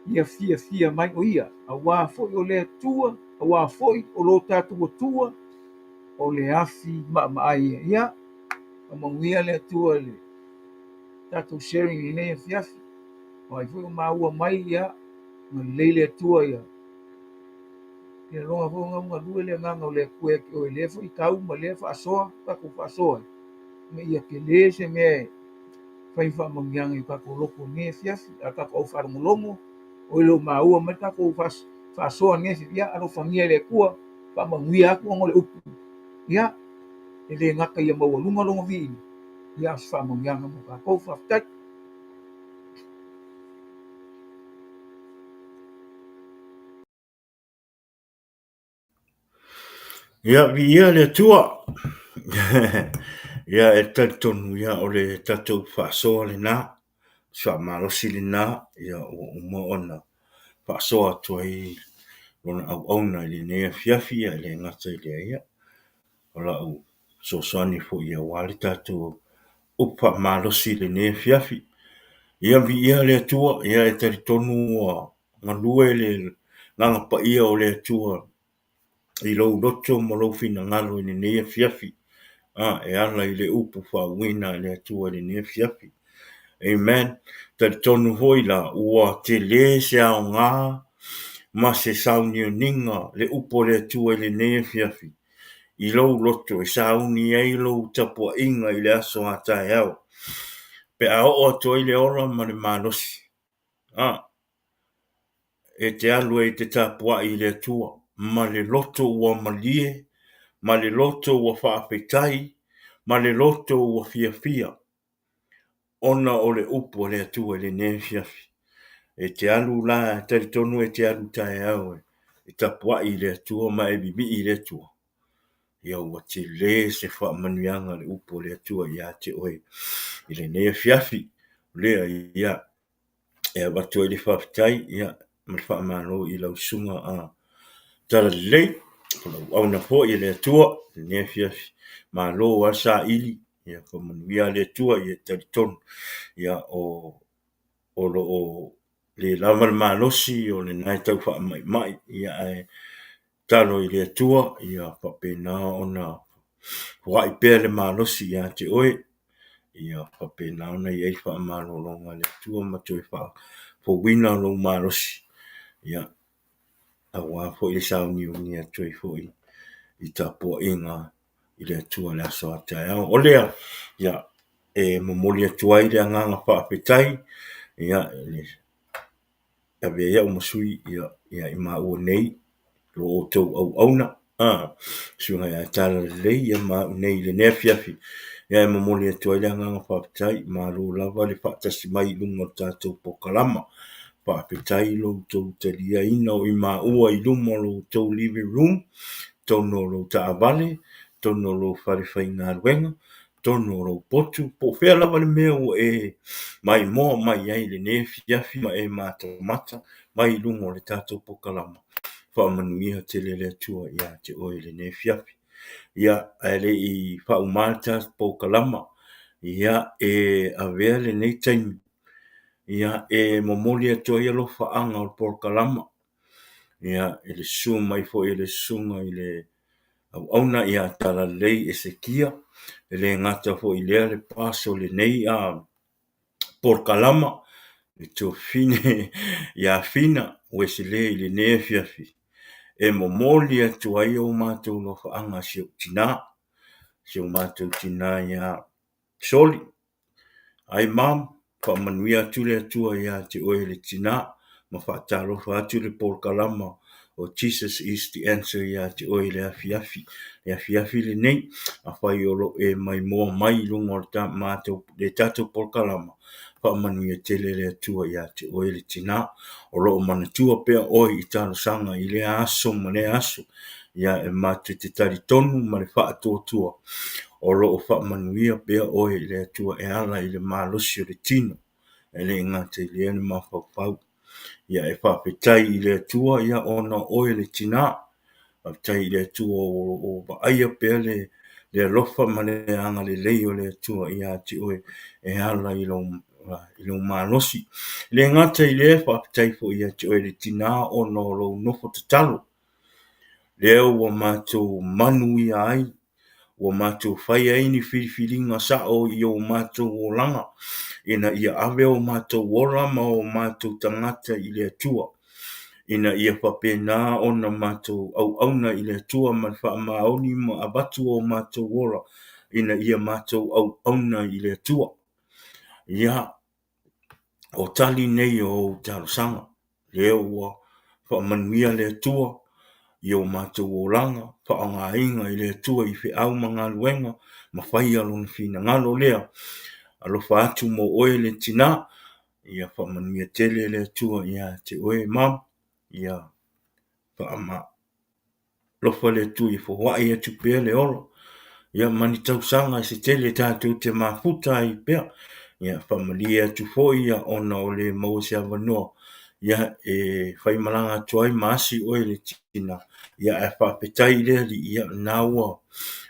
ia fia mai o ia a wā foi o le atua a wā foi o lo tātou atua o le afi maai ia o manguia le atua le tātou sharing i nei afiafi o ai foi o maua mai ia ma lei le atua ia ke longa fo nga lue le nganga o le kue o le foi kau ma le faasoa ka ko faasoa me ia ke le se me fai fa mangianga i ka ko loko nei afiafi a ka ko fa molongo o lo maua ma ka ko faasoa nei ia alo famia le kua pa manguia ko ngole upu ia e le ngaka ia maua lunga vi ia fa mangianga mo ka ko fa tak ia vi ia le tua ia e tatonu ia o le tatou whaasoa le nā sa malosi le nā ia o mo ona whaasoa tua i lona au auna i le nea fiafi ia le ngata i le ia o la au so soani fo ia wale tatou upa malosi le nea fiafi ia vi ia le tua ia e tatonu o ngalue le nganga pa ia o le tua i lo loto mo lo fina ngalo i le nea fiafi e ala i le upu whawina le atua le nea fiafi. Amen. Tonu hoi la ua te le se au ngā ma se sauni o ninga le upo le atua le nea fiafi. I lo loto e sauni ei lo tapua inga i le aso a tae au. Pe a o ato i le ora ma le manosi. E te alue i te tapua i le atua. Ma le loto ua malie, ma le loto ua whaapetai, ma le loto ua fia. Ona o le upo le atua le nea fiafi. E te alu la, tari tonu e te alu tae au e tapua i le atua ma e bibi i le atua. Ia ua te le se wha manuianga le upo le atua ia te oe i le nea fiafi. Lea ia e watu e le whaafitai ia ma le wha amano i lau sunga a tala lei. Au na po i le atua le nea fiafi. Ma lo wa sa ili ia ko manuia le atua i tari tonu. Ia o le lava le malosi o le nai tau wha mai ia e talo i le atua ia whapena ona whai pēr le malosi ia te oe ia whapena ona i ei whaamalolonga le tua ma toi whawina lo marosi. Ia awa fo i sauni uni a toi fo i tapua inga i le tua le aso atai. O lea, ia mamoli atua i le anganga whaapetai, ia ia umasui ia i maua nei, lo o tau au auna, sunga ia tala lei ia mau nei le nea fiafi. Ia mamoli atua i le anganga whaapetai, ma lo lava le whaatasi mai lunga tātou pokalama. Whaapetai lo tau talia ina o i maua i lunga lo tau living room, tono lo taavale, tono lo wharewhai ngā ruenga, tono lo potu, po whea lava le mea o mai moa mai ai le ne fiafi ma mata mata, mai lungo le tātou pokalama. Whaamanuia te lele atua ia te oe le ne fiafi. Ia ele i whaumata pokalama, ia avea le nei taimi. Ia momoli atua ia lo whaanga o pokalama. Ia le sunga mai fo le sunga i le auna ia tala lei Esekia, le ngata fo i lea le paso le nei porkalama, le tō fine, ia fina, wesi le i le nea fiafi. Momoli atua ia o mātou lo whaanga siu mātou tina ia soli. Ai mam, whaamanuia atu le atua ia te oe le tina, ma whaataro atu le porkalama, o Jesus is the answer ia te oe le afiafi. Le afiafi le nei, a whai olo mai moa mai lungo le tātou porkalama. Whaamanuia te le atua ia te oe le tina, o loo manatua pea oe i talo sanga i le aso ma le aso. Ia mātou te tari tonu ma le whaatotua. O loo whaamanuia pea oe le atua ala i le malosi o le tino. Le ngata i le ane mawhawhau. Ia whaapetai i le atua ia ona oe le tina. Whaapetai i le atua o waaia pea le alofa ma le anga le leo le atua ia te oe ala i lo malosi. Le ngata i le whaapetai fo ia te oe le tina ona o lo nofo tatalo. Leo wa mātou manu ia ai. Wa mātou whai aini whiriwhiringa sao i o mātou o langa. Ina ia awe o mātou ora ma o mātou tangata i le atua. Ina ia whapena ona mātou au auna i le atua ma whaamaoni ma abatu o mātou ora. Ina ia mātou au auna i le atua. Ia o tali nei o tarosanga. Leo wa whaamanuia le atua. I o mātou o langa, whaanga inga i le atua i whi au mga luenga, ma whai alo na whina ngalo lea. Alo whaatu mo oe le tina, ia whamanuia tele le atua ia te oe mam, ia whaama lofa le atua i whawai atu pea le olo. Ia mani tausanga i se tele tātou te mafuta i pea, ia whamalia atu fo ia ona o le mausia wanoa. Ia whai malanga tuai maasi oe le tina. Ia whaapetai lea li ia naua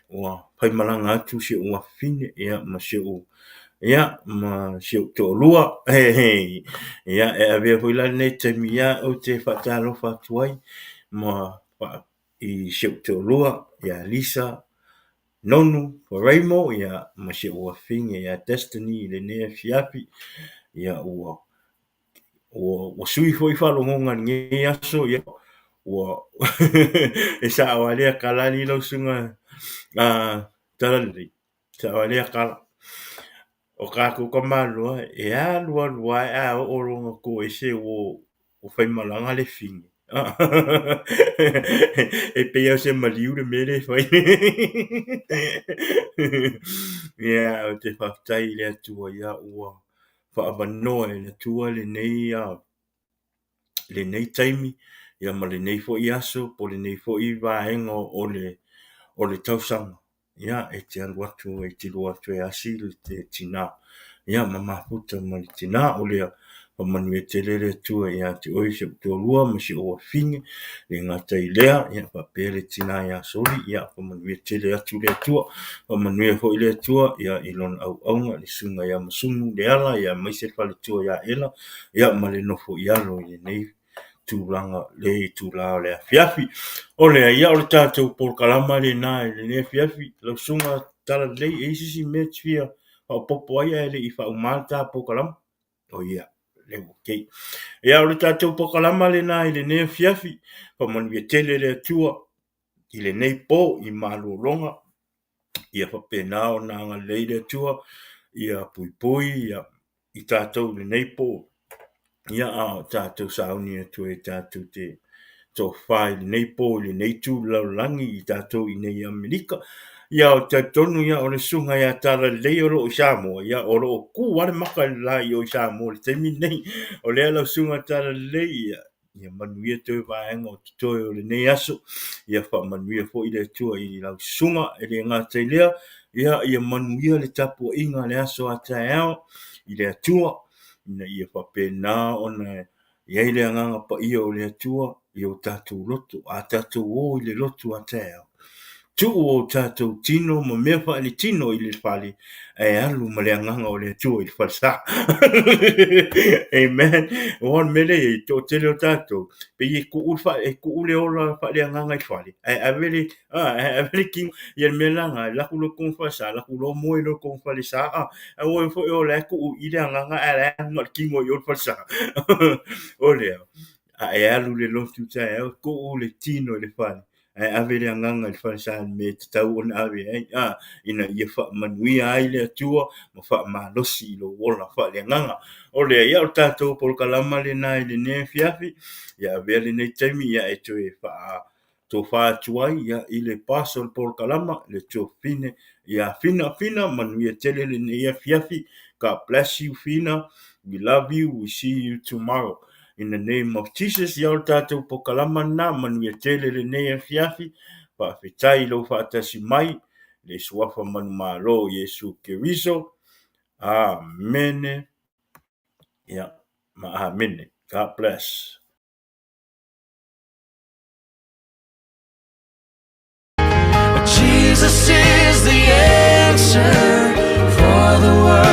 o whai malanga atu se ua fine ia ma se o. Ia ma se o to lua. Ia avea hoila nei taimi ia o te whaataro whaatuai ma i se o to lua. Ia Lisa, Nonu, Raimo, ia ma se ua fine ia Destiny le nea fiapi. Ia ua o sui foi whalongonga nge aso ia o e sa awalea kalali lau sunga tarali sa awalea kala o kako kamalua e a lua a o ronga ko e se o whai malanga le fingi e pea se maliu le mele whai ia o te whaftai le atua ia ua whaabanoa e le tua le nei taimi ia ma le nei fo i aso po le nei fo i vaenga o le tausanga ia e te aluatu e te luatu e asi le te tina ia ma mafuta ma le tina o lea pa manu e te lele tua ia te oise o lua ma si o finge le ngata i lea ia pa pele tina ia soli ia pa manu e te le atu le tua pa manu e ho i le tua ia ilon au aunga le sunga ia masunu le ala ia maise pale tua ia ela ia ma le nofo i alo i nei tūlanga le tūlao le fiafi. O lea ia o le tātou porkalama le nai le ne fiafi. Lau sunga tala lei eisisi me tia popo ai ele I whaumata pokalama. O ia, le okay. Ia o le tātou pokalama le nā I le nea fiafi, pa manuia tele le atua, I le nei po I malolonga, ia whapena o nā ngā leire atua, ia pui, ia I tātou le nei po, ia a tātou sauni atua I tātou te tō whai le nei po, le nei tū laulangi I tātou I nei Amerika, ia o te tonu ia o le sunga ia tala lei o o Samoa, ia o o ku wale maka la I o Samoa, le temi nei, o lea lau sunga tala lei ia manuia te vaenga o te toi o le nei aso, ia wha manuia fo I le tua I lau sunga, e le ngā teilea, ia manuia le tapu inga le aso a tae ao, I le atua, ia wha pēnā o na ia I le anganga pa ia o le atua, I o tātou loto, a tātou o I le loto a tae ao. Tu o tātou tino, ma mea wha ni tino I le whale, e alu ma le anganga o le atua I le whale sa. Amen. Wan mele I tō tele o tātou, pe I ku ulfa, e ku ule ola whale anganga I whale. A vele king, I le melanga, laku lo kong wha sa, laku lo moe lo kong whale sa, a oe fo o le ku I le anganga, a le anganga king o I o whale sa. O leo, a e alu le lotu tae, ku ule tino le whale. Avele anganga le whale sa me te tau ona ave, ina ia wha manuia ai le atua, ma wha malosi I lo wola whale anganga. O lea, ia o tātou polkalama le nai le nea fiafi, ia vele nei taimi, ia e toe wha tō wha atuai, ia I le paso le polkalama, le tō fine, ia fina, manuia tele le nea fiafi, God bless you, fina, we love you, we see you tomorrow. In the name of Jesus, ia o tātou pokalama na manuia tele le nea fiafi, pa whetai lo whaatasi mai, le suafa manu malo Yesu Keriso. Amen. Yeah, amen. God bless. Jesus is the answer for the world.